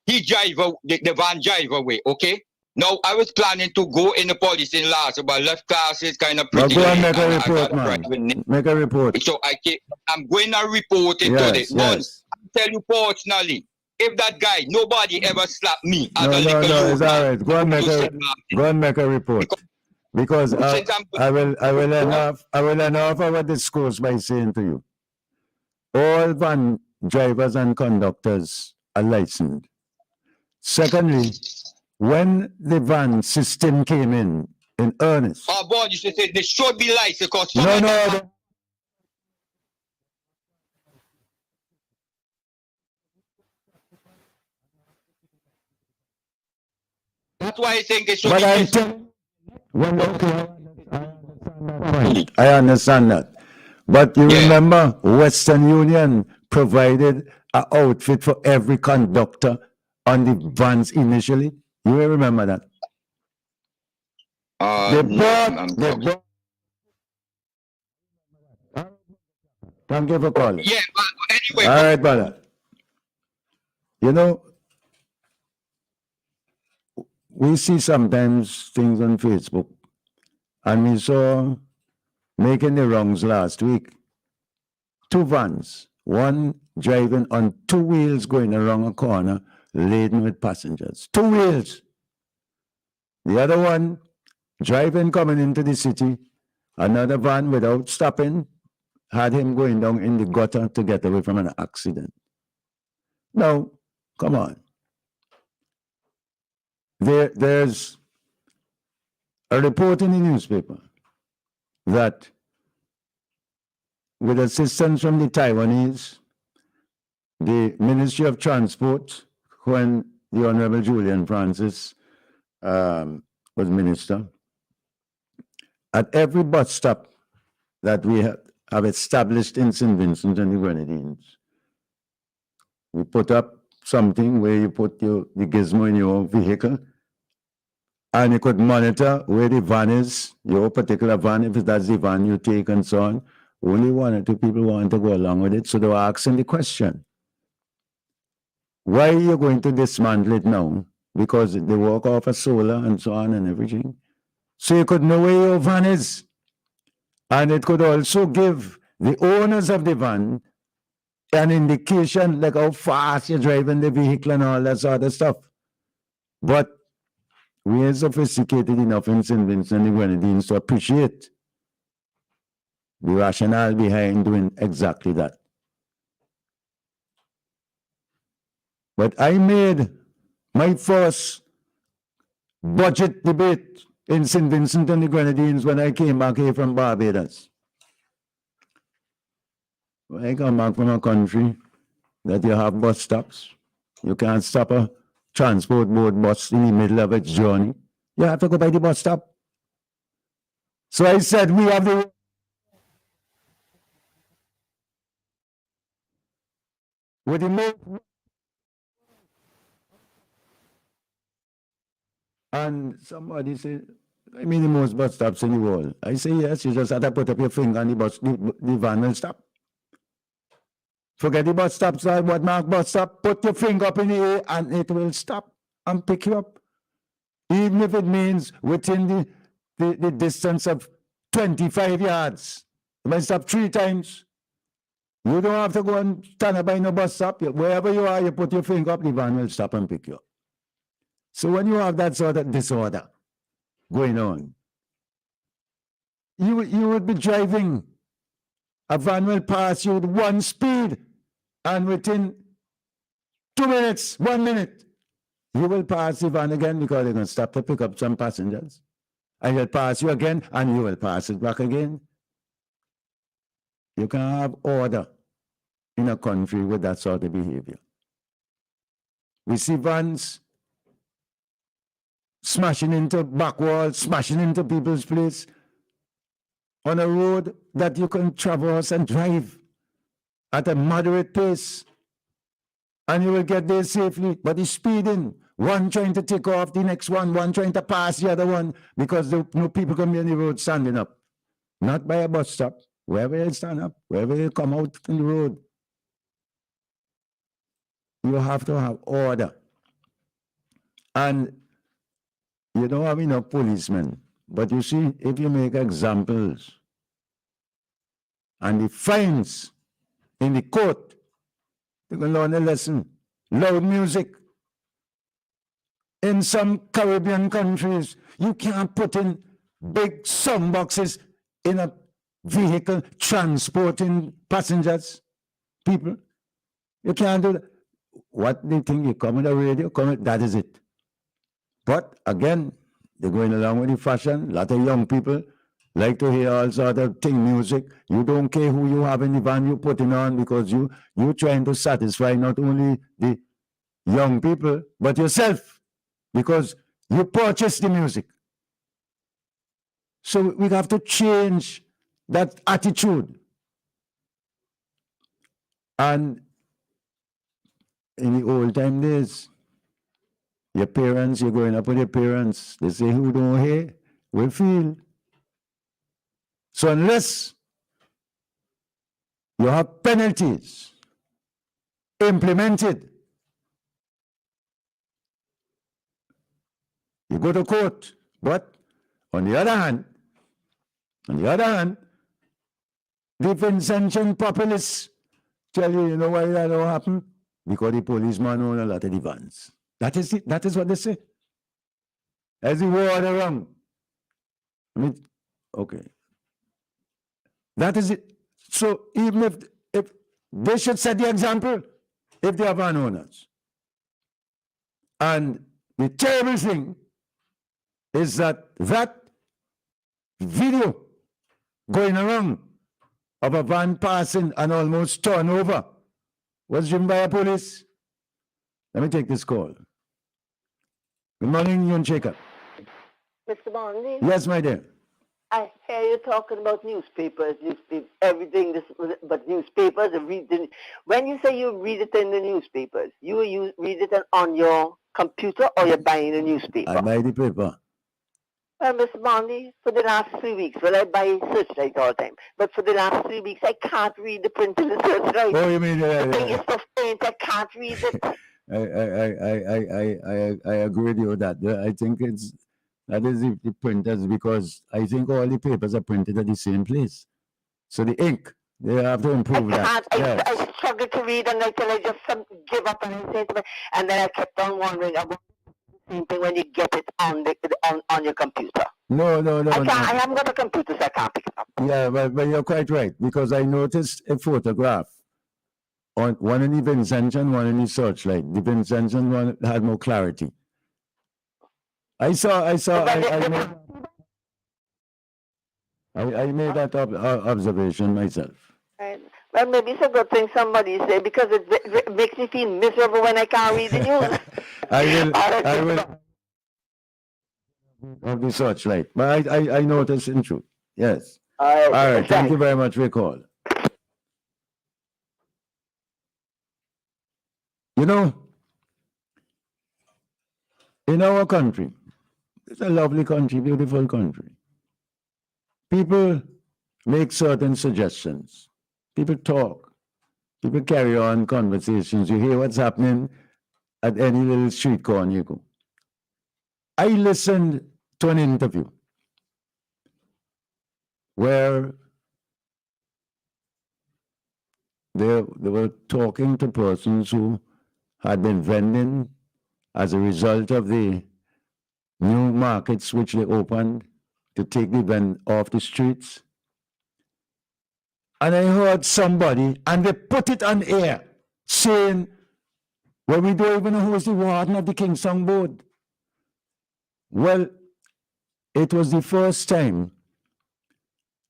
C: He drive the van drive away, okay? Now, I was planning to go in the police in last, but left classes kind of pretty
A: Go and
C: late,
A: make a
C: and I
A: report,
C: got
A: man.
C: private.
A: Make a report.
C: So I'm going to report it today. But I tell you personally, if that guy, nobody ever slapped me as a little
A: No,
C: youth
A: it's all
C: man.
A: right. Go and make a report. Because I will end off our discourse by saying to you, all van drivers and conductors are licensed. Secondly, when the van system came in earnest.
C: Oh, boy, you should say they should be licensed because
A: No.
C: That's why I think it should
A: But
C: be.
A: I'm telling I understand that. But you remember, Western Union provided an outfit for every conductor on the vans initially. You will remember that. Thank you for calling.
C: Yeah, but anyway.
A: All right, brother. You know, we see sometimes things on Facebook, and we saw making the wrongs last week. 2 vans, one driving on 2 wheels going around a corner laden with passengers. 2 wheels. The other one driving coming into the city, another van without stopping had him going down in the gutter to get away from an accident. Now, come on. There's a report in the newspaper that with assistance from the Taiwanese, the Ministry of Transport, when the Honorable Julian Francis was minister, at every bus stop that we have established in St. Vincent and the Grenadines, we put up something where you put the gizmo in your vehicle, and you could monitor where the van is, your particular van, if that's the van you take and so on. Only 1 or 2 people want to go along with it, so they were asking the question, why are you going to dismantle it now? Because they work off of solar and so on and everything. So you could know where your van is. And it could also give the owners of the van an indication like how fast you're driving the vehicle and all that sort of stuff. But we are sophisticated enough in St. Vincent and the Grenadines to appreciate the rationale behind doing exactly that. But I made my first budget debate in St. Vincent and the Grenadines when I came back here from Barbados. When I come back from a country that you have bus stops, you can't stop a transport board bus in the middle of its journey. You have to go by the bus stop. So I said, we have the with the most, and somebody said, I mean the most bus stops in the world. I say, yes, you just have to put up your finger and the van will stop. Forget the bus stops, what mark bus stop, put your finger up in the air and it will stop and pick you up. Even if it means within the distance of 25 yards. It might stop 3 times. You don't have to go and stand up by no bus stop. Wherever you are, you put your finger up, the van will stop and pick you up. So when you have that sort of disorder going on, you would be driving. A van will pass you with 1 speed, and within 2 minutes, 1 minute, you will pass the van again because they're going to stop to pick up some passengers. And they'll pass you again, and you will pass it back again. You can have order in a country with that sort of behavior. We see vans smashing into back walls, smashing into people's place on a road that you can traverse and drive at a moderate pace, and you will get there safely. But he's speeding, one trying to take off the next one trying to pass the other one, because there no people can be on the road standing up. Not by a bus stop, wherever they stand up, wherever they come out in the road. You have to have order. And you don't have enough policemen. But you see, if you make examples and the fines in the court, you can learn a lesson. Loud music. In some Caribbean countries, you can't put in big song boxes in a vehicle transporting passengers, people. You can't do that. What they think, you come on the radio, that is it. But again, they're going along with the fashion. A lot of young people like to hear all sort of music. You don't care who you have in the van you're putting on, because you're trying to satisfy not only the young people, but yourself, because you purchase the music. So we have to change that attitude. And in the old time days, your parents, you're growing up with your parents, they say, who don't hear will feel. So unless you have penalties implemented, you go to court. But on the other hand, the Vincentian populists tell you, you know why that don't happen? Because the policeman own a lot of the vans. That is it. That is what they say. As the war around. I mean, okay. That is it. So even if they should set the example, if they are van owners. And the terrible thing is that video going around of a van passing and almost torn over was driven by a police. Let me take this call. Good morning, Shakeup.
D: Mr. Bonadie?
A: Yes, my dear.
D: I hear you talking about newspapers, everything, but newspapers. When you say you read it in the newspapers, you read it on your computer, or you're buying the newspaper?
A: I buy the paper.
D: Well, Mr. Bonadie, for the last 3 weeks, well, I buy Searchlight all the time, but for the last 3 weeks, I can't read the print of the Searchlight.
A: Oh, you mean
D: the thing is so faint, I can't read it.
A: I agree with you with that. I think that is the printers, because I think all the papers are printed at the same place. So the ink, they have to improve that.
D: I struggled to read, and until I just give up, and then I kept on wondering about the same thing when you get it on your computer.
A: No.
D: I haven't got a computer, so I can't pick it up.
A: Yeah, but you're quite right, because I noticed a photograph on one in the Vincentian, one in the Searchlight. The Vincentian one had more clarity. I made that observation myself.
D: Right. Well, maybe it's a good thing somebody said, because it makes me feel miserable when I can't read the news.
A: I will of the Searchlight, but I noticed in truth. Yes.
D: All
A: All right. Thank
D: thanks.
A: you very much for your call. You know, in our country, it's a lovely country, beautiful country. People make certain suggestions. People talk. People carry on conversations. You hear what's happening at any little street corner you go. I listened to an interview where they were talking to persons who had been vending as a result of the new markets which they opened to take the vend off the streets. And I heard somebody, and they put it on air, saying, well, we don't even know who's the warden of the Kingston Board. Well, it was the first time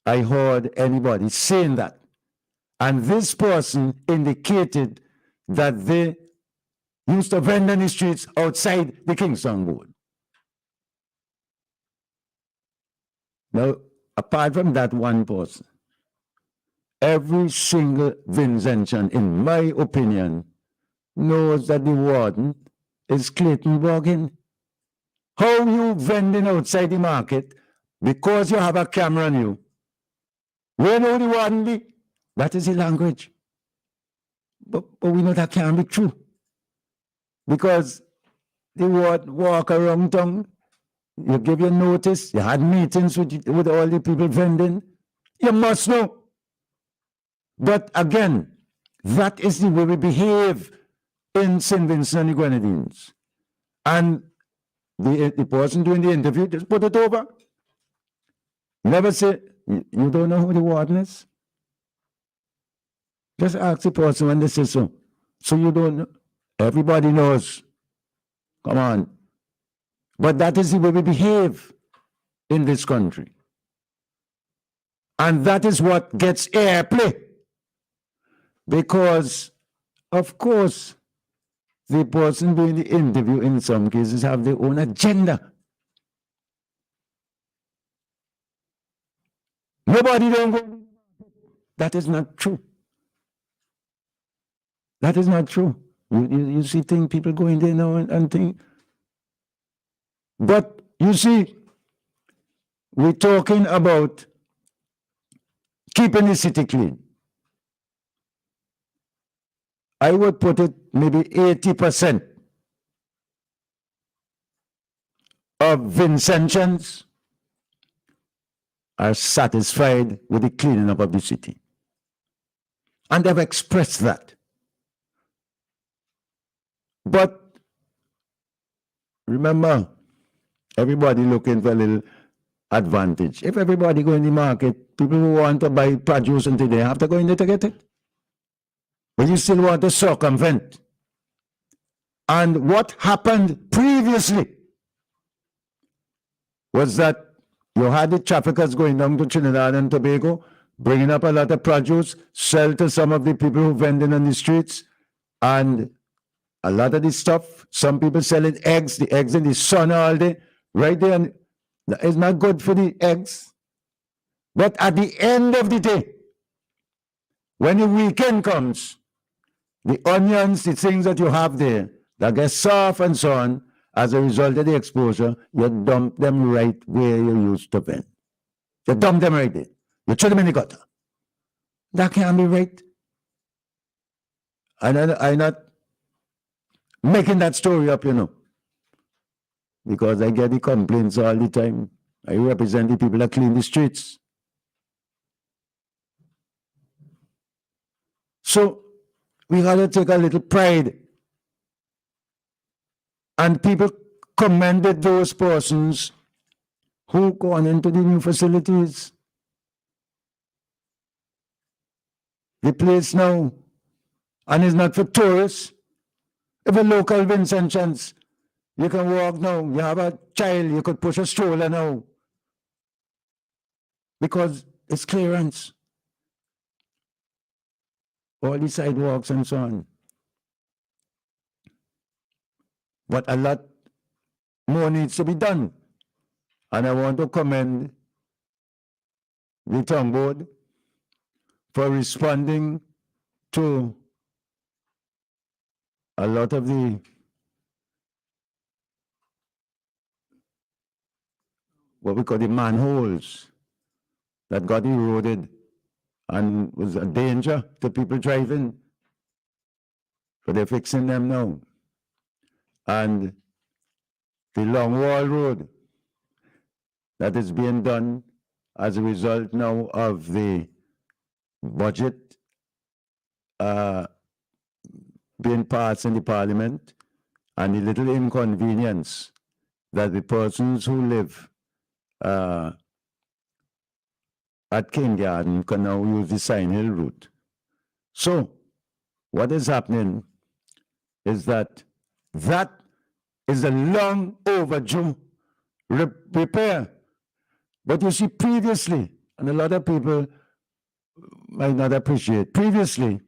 A: I heard anybody saying that. And this person indicated that they used to vend on the streets outside the Kingston Board. Now, apart from that one person, every single Vincentian, in my opinion, knows that the warden is Clayton Morgan. How you vending outside the market because you have a camera on you? We know the warden be. That is the language. But we know that can't be true. Because the word walk around town, you give your notice, you had meetings with all the people vending, you must know. But again, that is the way we behave in St. Vincent and the Grenadines. And the person doing the interview just put it over. Never say, you don't know who the warden is? Just ask the person when they say so. So you don't know. Everybody knows. Come on. But that is the way we behave in this country. And that is what gets airplay. Because, of course, the person doing the interview in some cases have their own agenda. Nobody don't go. That is not true. That is not true. You see things, people going there now and think. But you see, we're talking about keeping the city clean. I would put it maybe 80% of Vincentians are satisfied with the cleaning up of the city. And they've expressed that. But remember, everybody looking for a little advantage. If everybody go in the market, people who want to buy produce until they have to go in there to get it. But you still want to circumvent. And what happened previously was that you had the traffickers going down to Trinidad and Tobago, bringing up a lot of produce, sell to some of the people who vending on the streets, and a lot of this stuff, some people selling eggs, the eggs in the sun all day, right there, and it's not good for the eggs. But at the end of the day, when the weekend comes, the onions, the things that you have there, that get soft and so on, as a result of the exposure, you dump them right where you used to vend. You dump them right there. You throw them in the gutter. That can't be right. I'm not making that story up, you know, because I get the complaints all the time. I represent the people that clean the streets. So we got to take a little pride. And people commended those persons who gone into the new facilities. The place now, and it's not for tourists. If a local Vincentians, you can walk now. You have a child, you could push a stroller now. Because it's clearance. All the sidewalks and so on. But a lot more needs to be done. And I want to commend the town board for responding to a lot of the what we call the manholes that got eroded and was a danger to people driving. But they're fixing them now. And the long wall road that is being done as a result now of the budget being passed in the parliament and the little inconvenience that the persons who live at King Garden can now use the Sign Hill route. So what is happening is that is a long overdue repair. But you see, previously, and a lot of people might not appreciate, previously,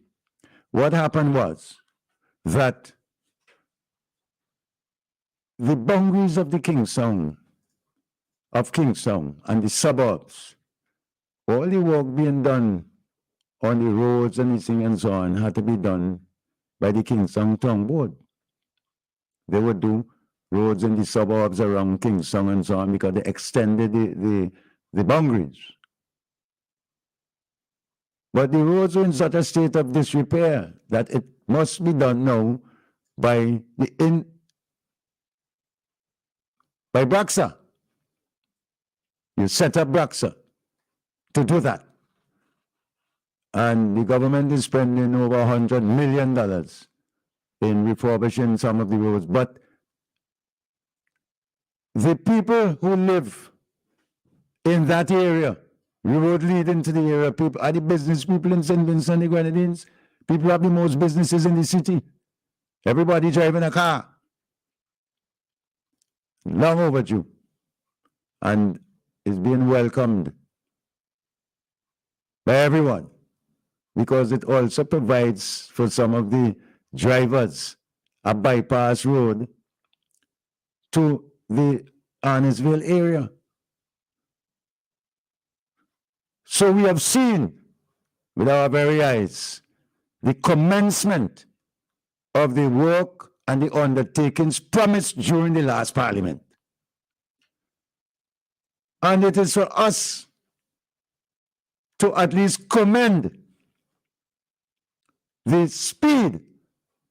A: what happened was that the boundaries of the Kingstown and the suburbs, all the work being done on the roads and thing and so on had to be done by the Kingstown Town Board. They would do roads in the suburbs around Kingstown and so on because they extended the boundaries. But the roads were in such a state of disrepair that it must be done now by Braxa. You set up Braxa to do that. And the government is spending over $100 million in refurbishing some of the roads. But the people who live in that area, the road leading to the area, people are the business people in St. Vincent and the Grenadines. People have the most businesses in the city. Everybody driving a car. Long overdue. And is being welcomed by everyone because it also provides for some of the drivers a bypass road to the Arnesville area. So we have seen with our very eyes the commencement of the work and the undertakings promised during the last parliament. And it is for us to at least commend the speed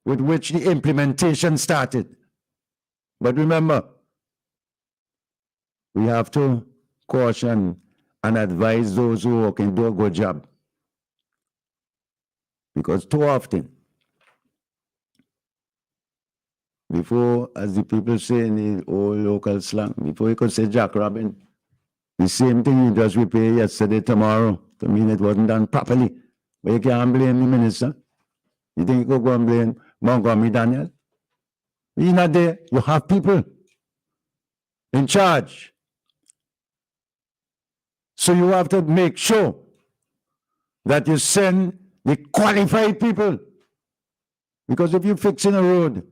A: with which the implementation started. But remember, we have to caution and advise those who can do a good job. Because too often, before, as the people say in the old local slang, before you could say Jack Robin, the same thing you just repair yesterday, tomorrow, to mean it wasn't done properly. But you can't blame the minister. You think you could go and blame Montgomery Daniel? You're not there. You have people in charge. So you have to make sure that you send the qualified people. Because if you're fixing a road,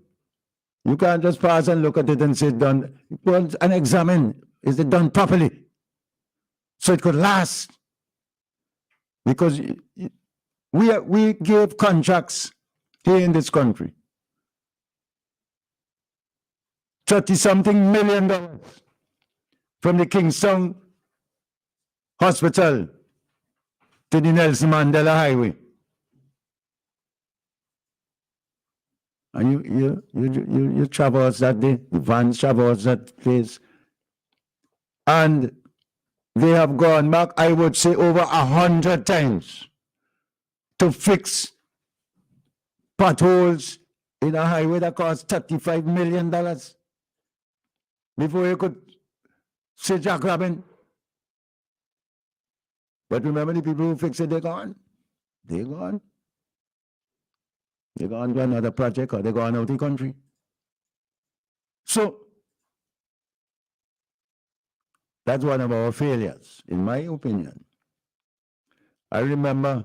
A: you can't just pass and look at it and say done. Well, and examine, is it done properly? So it could last. Because we gave contracts here in this country. $30-something million from the Kingstown Hospital to the Nelson Mandela Highway. And you traverse that day, the vans traverse that place. And they have gone back, I would say, over 100 times to fix potholes in a highway that cost $35 million. Before you could say Jack Robin. But remember, the people who fix it, they're gone. They're gone. They're gone to another project or they're gone out of the country. So, that's one of our failures, in my opinion. I remember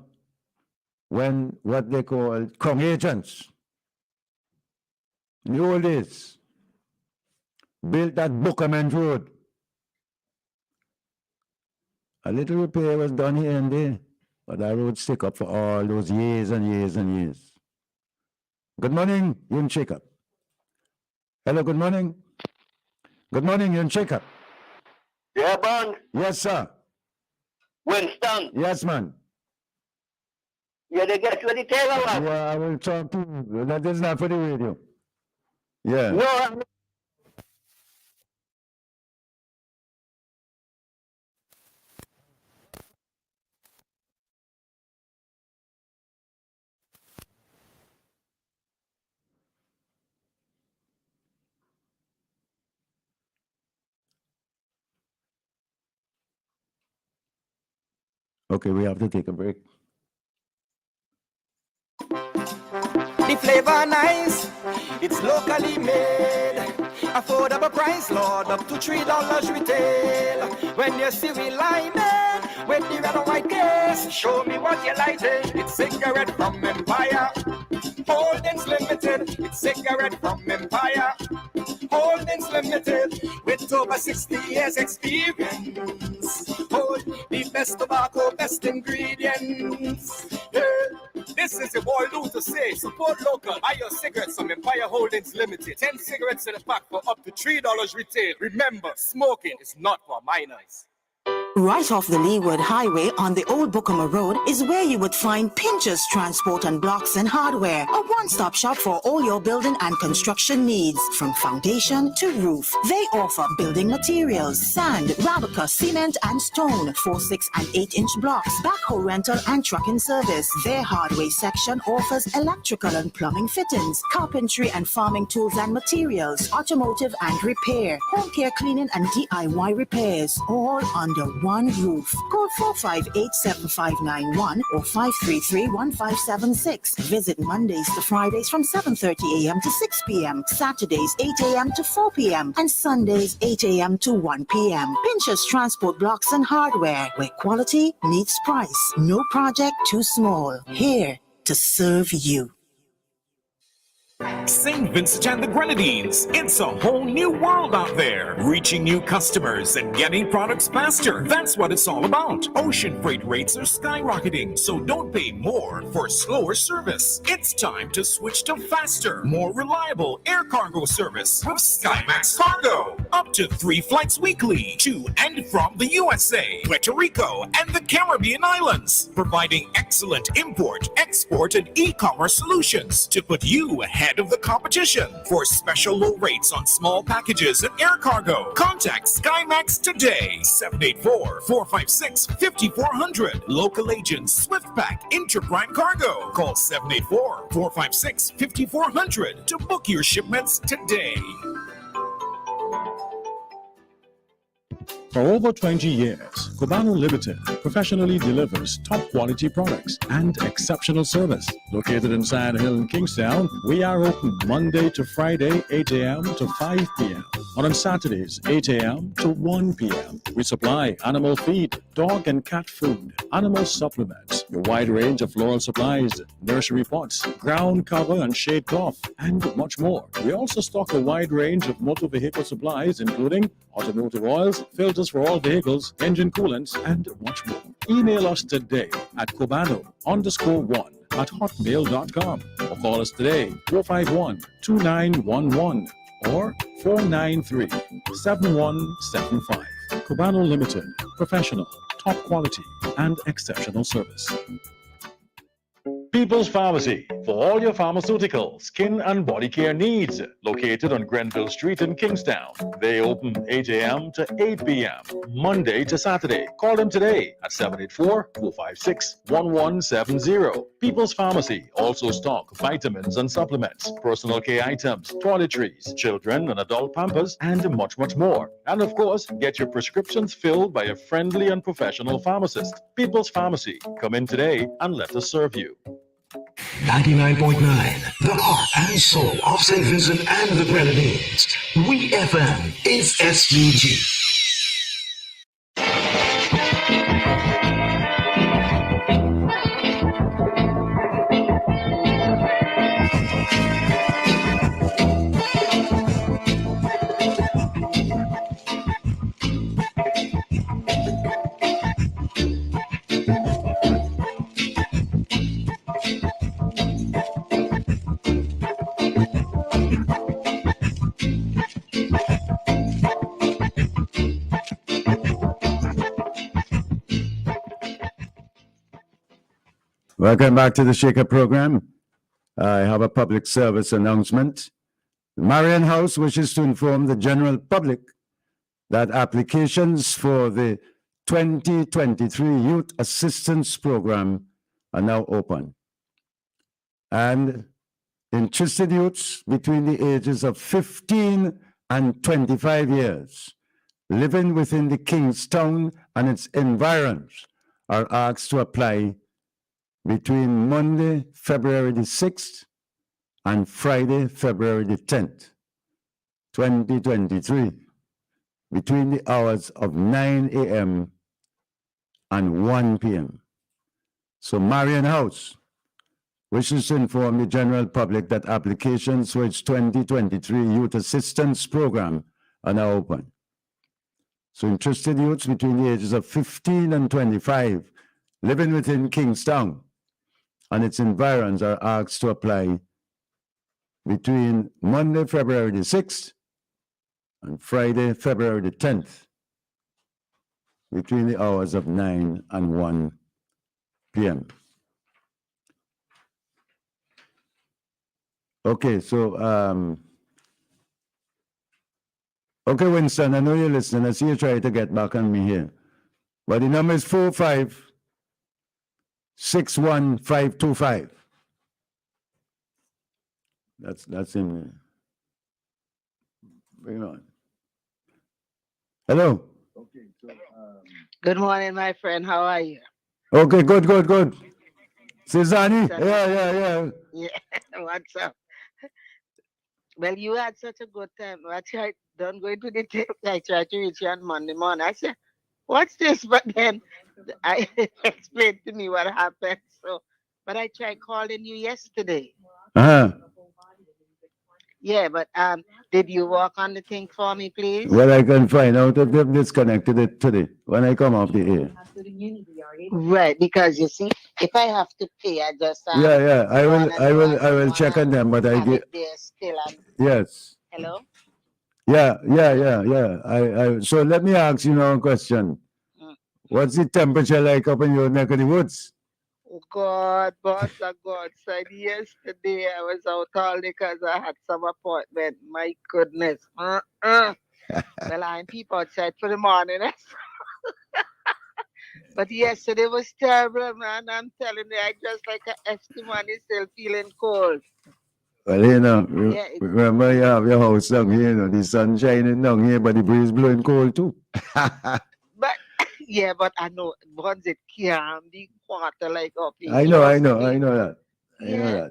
A: when what they called Kong agents, in the old days, built that Bookerman Road. A little repair was done here and there, but that road stick up for all those years and years and years. Good morning, you're in Shakeup. Hello, good morning. Good morning, you're in Shakeup.
E: Yeah, Bond.
A: Yes, sir.
E: Winston.
A: Yes, man.
E: Yeah, they get you the tail or what?
A: Yeah, I will talk to you. That is not for the radio. Yeah.
E: No,
A: Okay, we have to take a break.
F: The flavor nice, it's locally made. Affordable price, Lord, up to $3 retail. When you see we line with the red and white case, show me what you lighting. It's cigarette from Empire. Holdings Limited, it's cigarette from Empire. Holdings Limited, with over 60 years experience. Hold the best tobacco, best ingredients. Yeah. This is your boy Lou to say, support local, buy your cigarettes from Empire Holdings Limited. 10 cigarettes in a pack for up to $3 retail. Remember, smoking is not for minors.
G: Right off the Leeward Highway on the Old Bookama Road is where you would find Pinchers Transport and Blocks and Hardware, a one-stop shop for all your building and construction needs, from foundation to roof. They offer building materials, sand, Rabica, cement and stone, 4, 6 and 8-inch blocks, backhoe rental and trucking service. Their hardware section offers electrical and plumbing fittings, carpentry and farming tools and materials, automotive and repair, home care cleaning and DIY repairs, all under one roof. Call 458-7591 or 533-1576. Visit Mondays to Fridays from 7:30 a.m. to 6 p.m., Saturdays 8 a.m. to 4 p.m., and Sundays 8 a.m. to 1 p.m. Pinchers Transport Blocks and Hardware, where quality meets price. No project too small. Here to serve you.
H: St. Vincent and the Grenadines. It's a whole new world out there. Reaching new customers and getting products faster. That's what it's all about. Ocean freight rates are skyrocketing, so don't pay more for slower service. It's time to switch to faster, more reliable air cargo service with SkyMax Cargo. Up to 3 flights weekly to and from the USA, Puerto Rico, and the Caribbean islands. Providing excellent import, export, and e-commerce solutions to put you ahead of the competition. For special low rates on small packages and air cargo, contact SkyMax today. 784-456-5400. Local agents SwiftPack Interprime Cargo. Call 784-456-5400 to book your shipments today.
I: For over 20 years, Cubano Limited professionally delivers top quality products and exceptional service. Located in Sand Hill in Kingstown, we are open Monday to Friday, 8 a.m. to 5 p.m. and on Saturdays, 8 a.m. to 1 p.m. We supply animal feed, dog and cat food, animal supplements, a wide range of floral supplies, nursery pots, ground cover and shade cloth, and much more. We also stock a wide range of motor vehicle supplies, including automotive oils, filters for all vehicles, engine coolants, and much more. Email us today at cubano_1@hotmail.com or call us today 451-2911 or 493-7175. Cubano Limited, professional, top quality, and exceptional service. People's Pharmacy, for all your pharmaceutical, skin and body care needs. Located on Grenville Street in Kingstown. They open 8 a.m. to 8 p.m. Monday to Saturday. Call them today at 784-456-1170. People's Pharmacy also stock vitamins and supplements, personal care items, toiletries, children and adult pampers, and much, much more. And of course, get your prescriptions filled by a friendly and professional pharmacist. People's Pharmacy. Come in today and let us serve you.
J: 99.9, the heart and soul of St. Vincent and the Grenadines. WEFM is SVG.
A: Welcome back to the Shakeup program. I have a public service announcement. The Marion House wishes to inform the general public that applications for the 2023 Youth Assistance Program are now open. And interested youths between the ages of 15 and 25 years living within the Kingstown and its environs are asked to apply between Monday, February the 6th and Friday, February the 10th, 2023, between the hours of 9 a.m. and 1 p.m. So Marion House wishes to inform the general public that applications for its 2023 Youth Assistance Program are now open. So interested youths between the ages of 15 and 25 living within Kingstown and its environs are asked to apply between Monday, February the 6th and Friday, February the 10th, between the hours of 9 and 1 p.m. Okay, so, okay, Winston, I know you're listening. I see you trying to get back on me here. But the number is 4561525. That's him there. Bring it on. Hello.
E: Good morning, my friend. How are you?
A: Okay, good. Cezanne? Yeah.
E: Yeah, what's up? Well, you had such a good time. Don't go into the tape. I tried to reach you on Monday morning. I said, what's this? But then I explained to me what happened. So, but I tried calling you yesterday.
A: Uh-huh.
E: Yeah, but did you work on the thing for me, please?
A: Well, I can find out if they've disconnected it today when I come off the air.
E: Right, because you see, if I have to pay, I just
A: Yeah. I will check on them, but I get
E: still
A: yes.
E: hello.
A: Yeah. So let me ask you now a question. What's the temperature like up in your neck of the woods?
E: Oh God, boss, God said yesterday I was out all day because I had some appointment. My goodness. Well, I'm people outside for the morning. But yesterday was terrible, man. I'm telling you, I just like an Eskimo is still feeling cold.
A: Well, remember you have your house down here, the sun shining down here, but the breeze blowing cold too.
E: But yeah, but I know once it can't be quarter like up here.
A: I know that.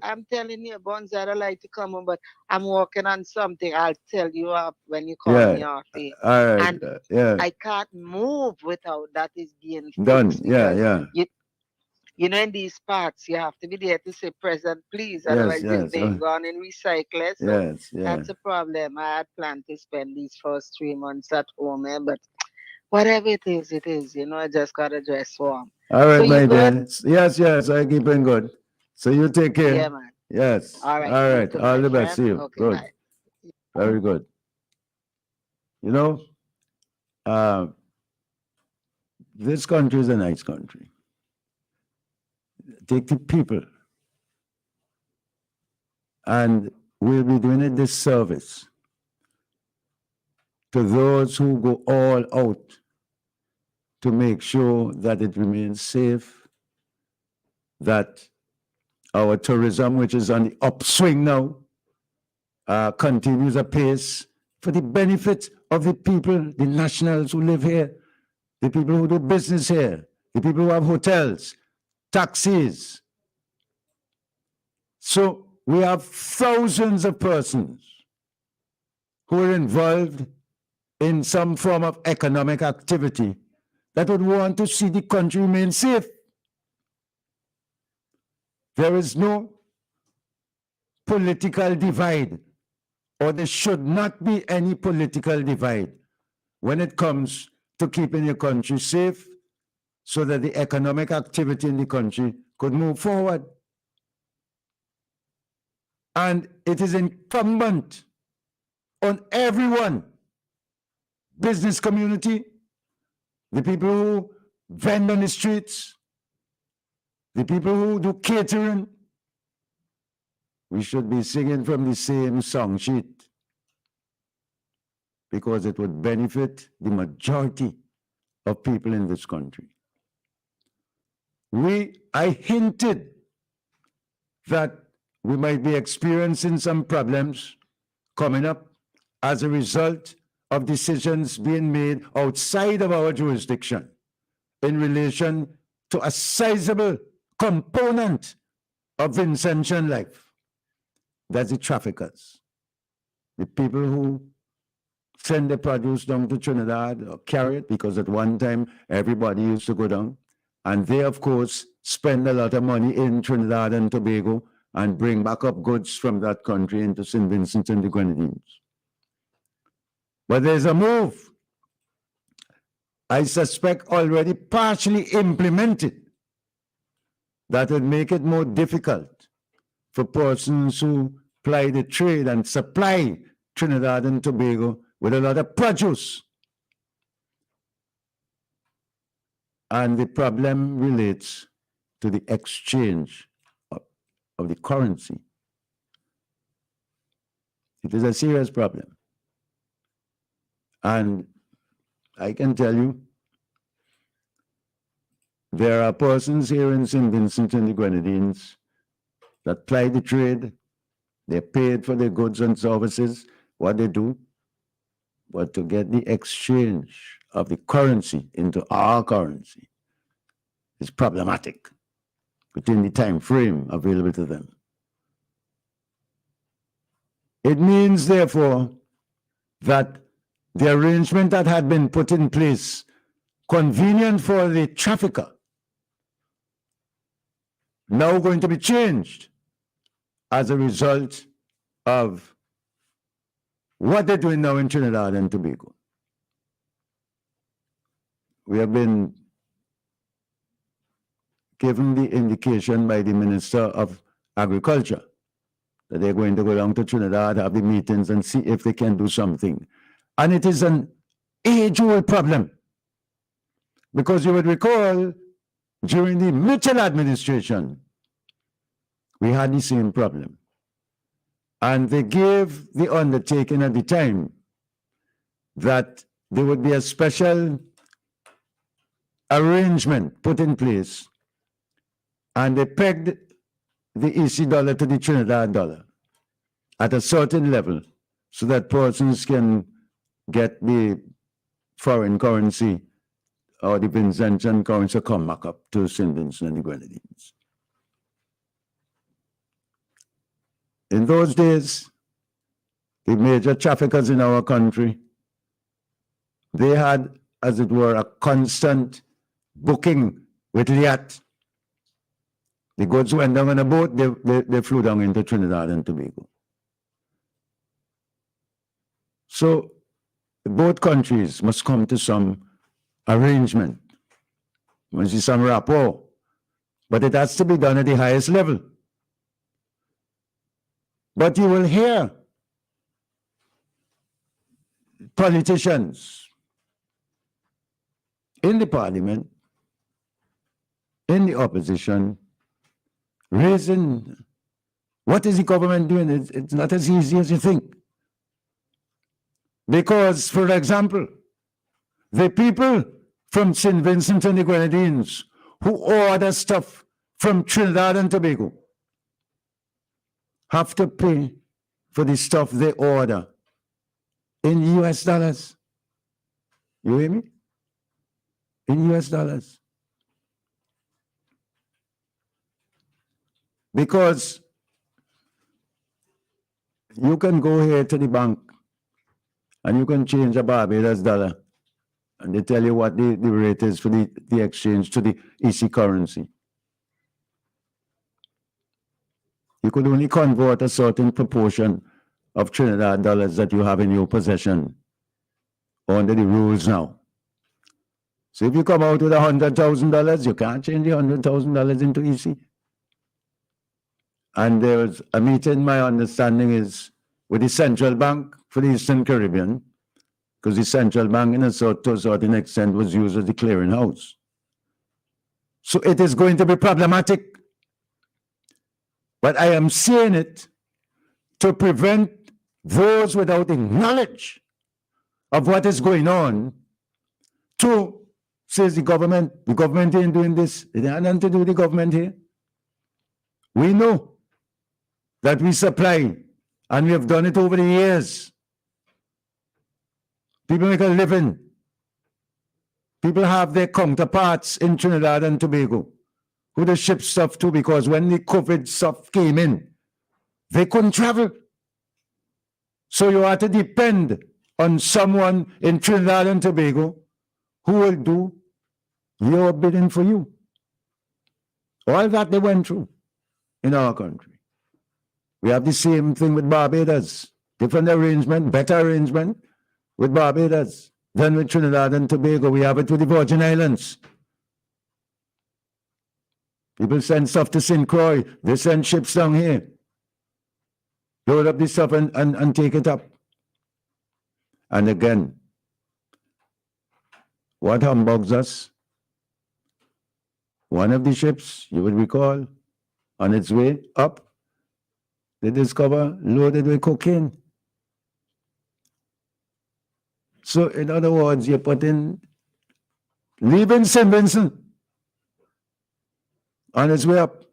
E: I'm telling you, Bonds, I don't like to come on, but I'm working on something. I'll tell you up when you call me off here.
A: All right.
E: And I can't move without that is being
A: Done.
E: fixed.
A: Yeah.
E: You know, in these parts, you have to be there to say present, please. Otherwise, it's being gone in recyclers. So that's a problem. I had planned to spend these first 3 months at home, but whatever it is, you know, I just got to dress warm.
A: All right, so my dear. Yes, I keep it good. So you take care.
E: Yeah, man.
A: Yes.
E: All right.
A: All right. All the best. See you.
E: Okay,
A: good.
E: bye.
A: Very good. You know, this country is a nice country. Take the people. And we'll be doing a disservice to those who go all out to make sure that it remains safe, that our tourism, which is on the upswing now, continues apace for the benefit of the people, the nationals who live here, the people who do business here, the people who have hotels, taxis. So we have thousands of persons who are involved in some form of economic activity that would want to see the country remain safe. There is no political divide, or there should not be any political divide when it comes to keeping your country safe so that the economic activity in the country could move forward. And it is incumbent on everyone, business community, the people who vend on the streets, The people who do catering, we should be singing from the same song sheet because it would benefit the majority of people in this country. I hinted that we might be experiencing some problems coming up as a result of decisions being made outside of our jurisdiction in relation to a sizable component of Vincentian life. That's the traffickers, the people who send the produce down to Trinidad or carry it, because at one time everybody used to go down. And they, of course, spend a lot of money in Trinidad and Tobago and bring back up goods from that country into St. Vincent and the Grenadines. But there's a move, I suspect already partially implemented, that would make it more difficult for persons who ply the trade and supply Trinidad and Tobago with a lot of produce. And the problem relates to the exchange of the currency. It is a serious problem. And I can tell you, there are persons here in St. Vincent and the Grenadines that ply the trade. They're paid for their goods and services, what they do. But to get the exchange of the currency into our currency is problematic within the time frame available to them. It means, therefore, that the arrangement that had been put in place, convenient for the trafficker, now going to be changed as a result of what they're doing now in Trinidad and Tobago. We have been given the indication by the Minister of Agriculture that they're going to go down to Trinidad, have the meetings and see if they can do something. And it is an age-old problem. Because you would recall, during the Mitchell administration, we had the same problem. And they gave the undertaking at the time that there would be a special arrangement put in place, and they pegged the EC dollar to the Trinidad dollar at a certain level so that persons can get the foreign currency or the Vincentian currency come back up to St. Vincent and the Grenadines. In those days, the major traffickers in our country, they had, as it were, a constant booking with Liat. The goods went down on a boat, they flew down into Trinidad and Tobago. So both countries must come to some arrangement, must be some rapport, but it has to be done at the highest level. But you will hear politicians in the parliament, in the opposition, raising, what is the government doing? It's not as easy as you think. Because, for example, the people from St. Vincent and the Grenadines who order stuff from Trinidad and Tobago have to pay for the stuff they order in US dollars. You hear me? In US dollars. Because you can go here to the bank and you can change a Barbados dollar and they tell you what the rate is for the exchange to the EC currency. You could only convert a certain proportion of Trinidad dollars that you have in your possession under the rules now. So if you come out with $100,000, you can't change the $100,000 into EC. And there's a meeting, my understanding is, with the Central Bank for the Eastern Caribbean, because the Central Bank, to a certain extent, was used as the clearinghouse. So it is going to be problematic. But I am saying it to prevent those without the knowledge of what is going on to, says the government ain't doing this. It has nothing to do with the government here. We know that we supply, and we have done it over the years. People make a living. People have their counterparts in Trinidad and Tobago who they ship stuff to, because when the COVID stuff came in, they couldn't travel. So you have to depend on someone in Trinidad and Tobago who will do your bidding for you. All that they went through in our country. We have the same thing with Barbados. Different arrangement, better arrangement with Barbados than with Trinidad and Tobago. We have it with the Virgin Islands. People send stuff to St. Croix. They send ships down here. Load up this stuff and take it up. And again, what humbugs us? One of the ships, you will recall, on its way up, they discover loaded with cocaine. So, in other words, you're leaving St. Vincent on its way up.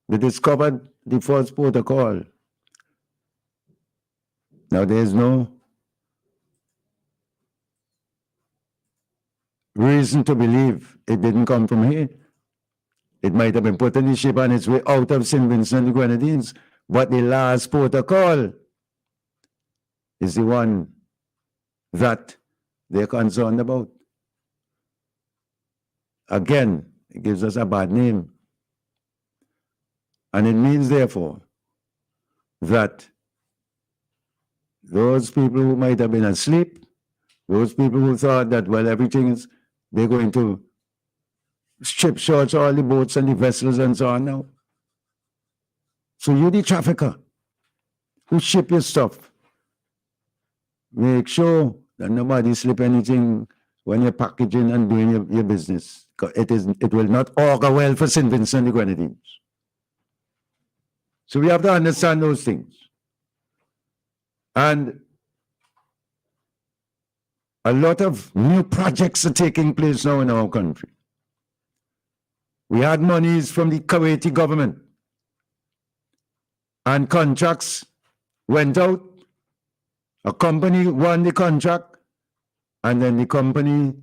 A: They discovered the first protocol. Now, there is no reason to believe it didn't come from here. It might have been put in the ship on its way out of St. Vincent and the Grenadines, but the last protocol is the one that they're concerned about. Again, it gives us a bad name. And it means, therefore, that those people who might have been asleep, those people who thought that, well, everything is, they're going to strip search all the boats and the vessels and so on now. So you, the trafficker, who ship your stuff, make sure that nobody slip anything when you're packaging and doing your business. It will not augur well for St. Vincent and the Grenadines. So we have to understand those things. And a lot of new projects are taking place now in our country. We had monies from the Kuwaiti government, and contracts went out. A company won the contract, and then the company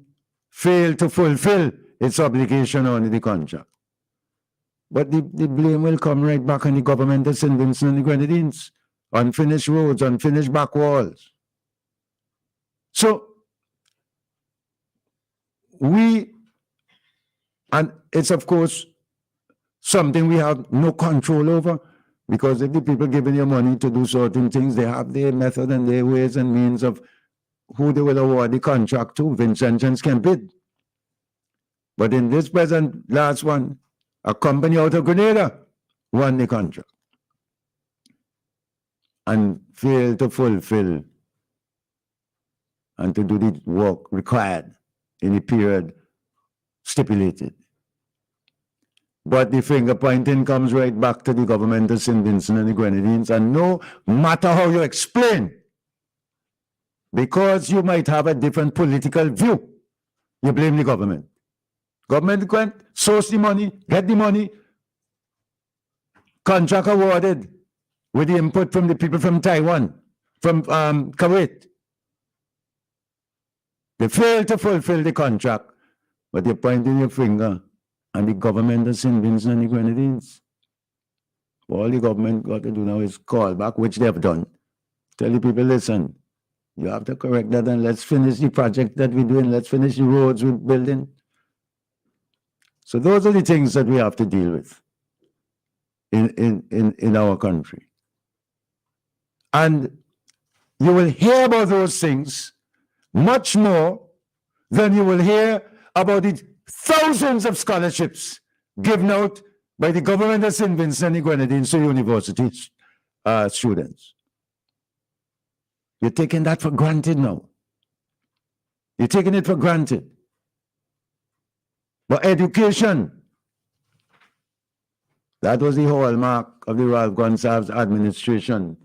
A: failed to fulfill its obligation under the contract. But the blame will come right back on the government of St. Vincent and the Grenadines. Unfinished roads, unfinished back walls. So, and it's of course something we have no control over, because if the people giving you money to do certain things, they have their method and their ways and means of who they will award the contract to. Vincentians can bid. But in this present last one, a company out of Grenada won the contract and failed to fulfill and to do the work required in the period stipulated. But the finger pointing comes right back to the government of St. Vincent and the Grenadines, and no matter how you explain, because you might have a different political view, you blame the government. Government went, source the money, get the money, contract awarded with the input from the people from Taiwan, from Kuwait. They failed to fulfill the contract, but you're pointing your finger at the government of St. Vincent and the Grenadines. All the government got to do now is call back, which they have done. Tell the people, listen, you have to correct that, and let's finish the project that we're doing. Let's finish the roads we're building. So those are the things that we have to deal with in our country. And you will hear about those things much more than you will hear about the thousands of scholarships given out by the government of St. Vincent and the Grenadines to university students. You're taking that for granted now. You're taking it for granted. But education, that was the hallmark of the Ralph Gonsalves administration,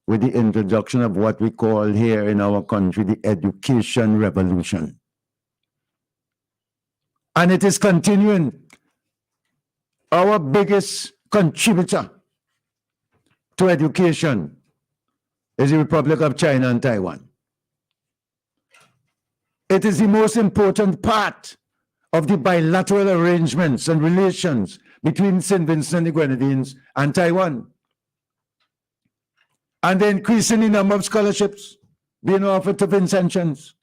A: with the introduction of what we call here in our country the education revolution. And it is continuing. Our biggest contributor to education is the Republic of China and Taiwan. It is the most important part of the bilateral arrangements and relations between St. Vincent and the Grenadines and Taiwan. And the increasing the number of scholarships being offered to Vincentians.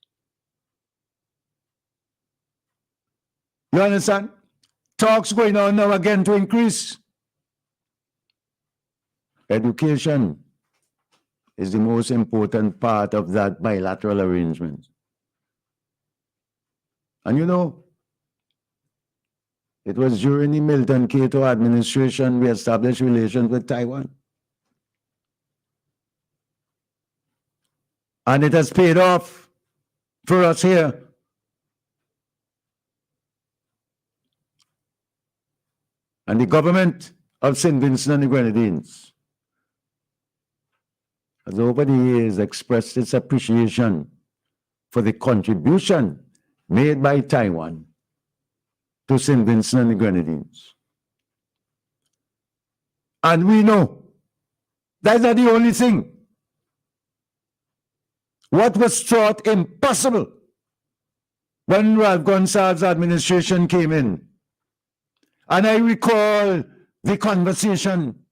A: You understand? Talks going on now again to increase. Education is the most important part of that bilateral arrangement. And you know, it was during the Milton Cato administration we established relations with Taiwan. And it has paid off for us here. And the government of St. Vincent and the Grenadines has over the years expressed its appreciation for the contribution made by Taiwan to St. Vincent and the Grenadines. And we know that's not the only thing. What was thought impossible when Ralph Gonsalves' administration came in. And I recall the conversation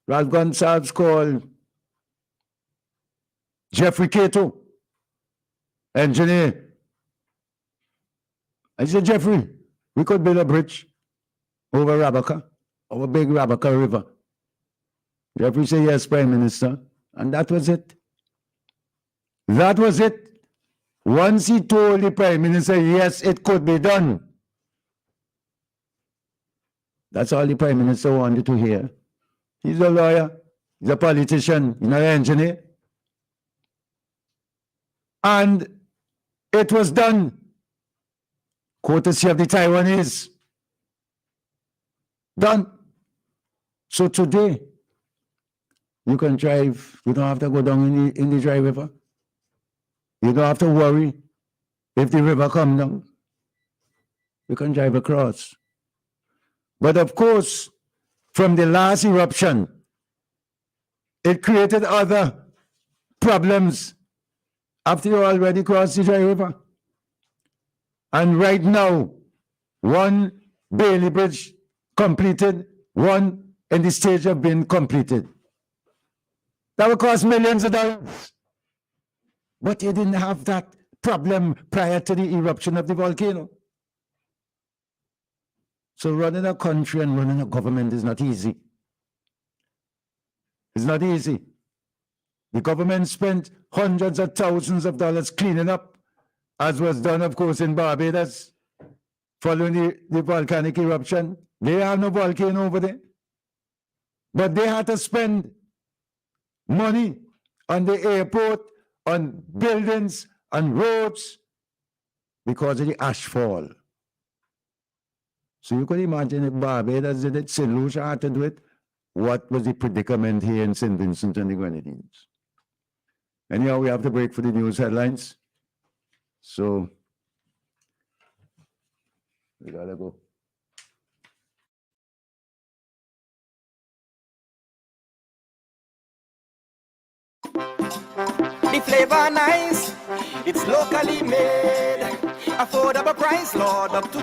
A: Ralph Gonsalves called Jeffrey Cato, engineer. I said, Jeffrey, we could build a bridge over Rabaka, over Big Rabaka River. Jeffrey said, yes, Prime Minister. And that was it. That was it. Once he told the Prime Minister, yes, it could be done. That's all the Prime Minister wanted to hear. He's a lawyer. He's a politician. He's not an engineer. And it was done, courtesy of the Taiwanese. Done. So today, you can drive. You don't have to go down in the dry river. You don't have to worry if the river comes down. You can drive across. But of course, from the last eruption, it created other problems after you already crossed the dry river. And right now, one Bailey Bridge completed, one in the stage of being completed. That will cost millions of dollars. But you didn't have that problem prior to the eruption of the volcano. So running a country and running a government is not easy. It's not easy. The government spent hundreds of thousands of dollars cleaning up, as was done, of course, in Barbados, following the volcanic eruption. They have no volcano over there. But they had to spend money on the airport, on buildings, on roads, because of the ashfall. So you could imagine if Barbados did it, St. Lucia had to do it, what was the predicament here in St. Vincent and the Grenadines? Anyhow, we have to break for the news headlines. So, we gotta go.
F: The flavor nice, it's locally made. Affordable price, Lord, up to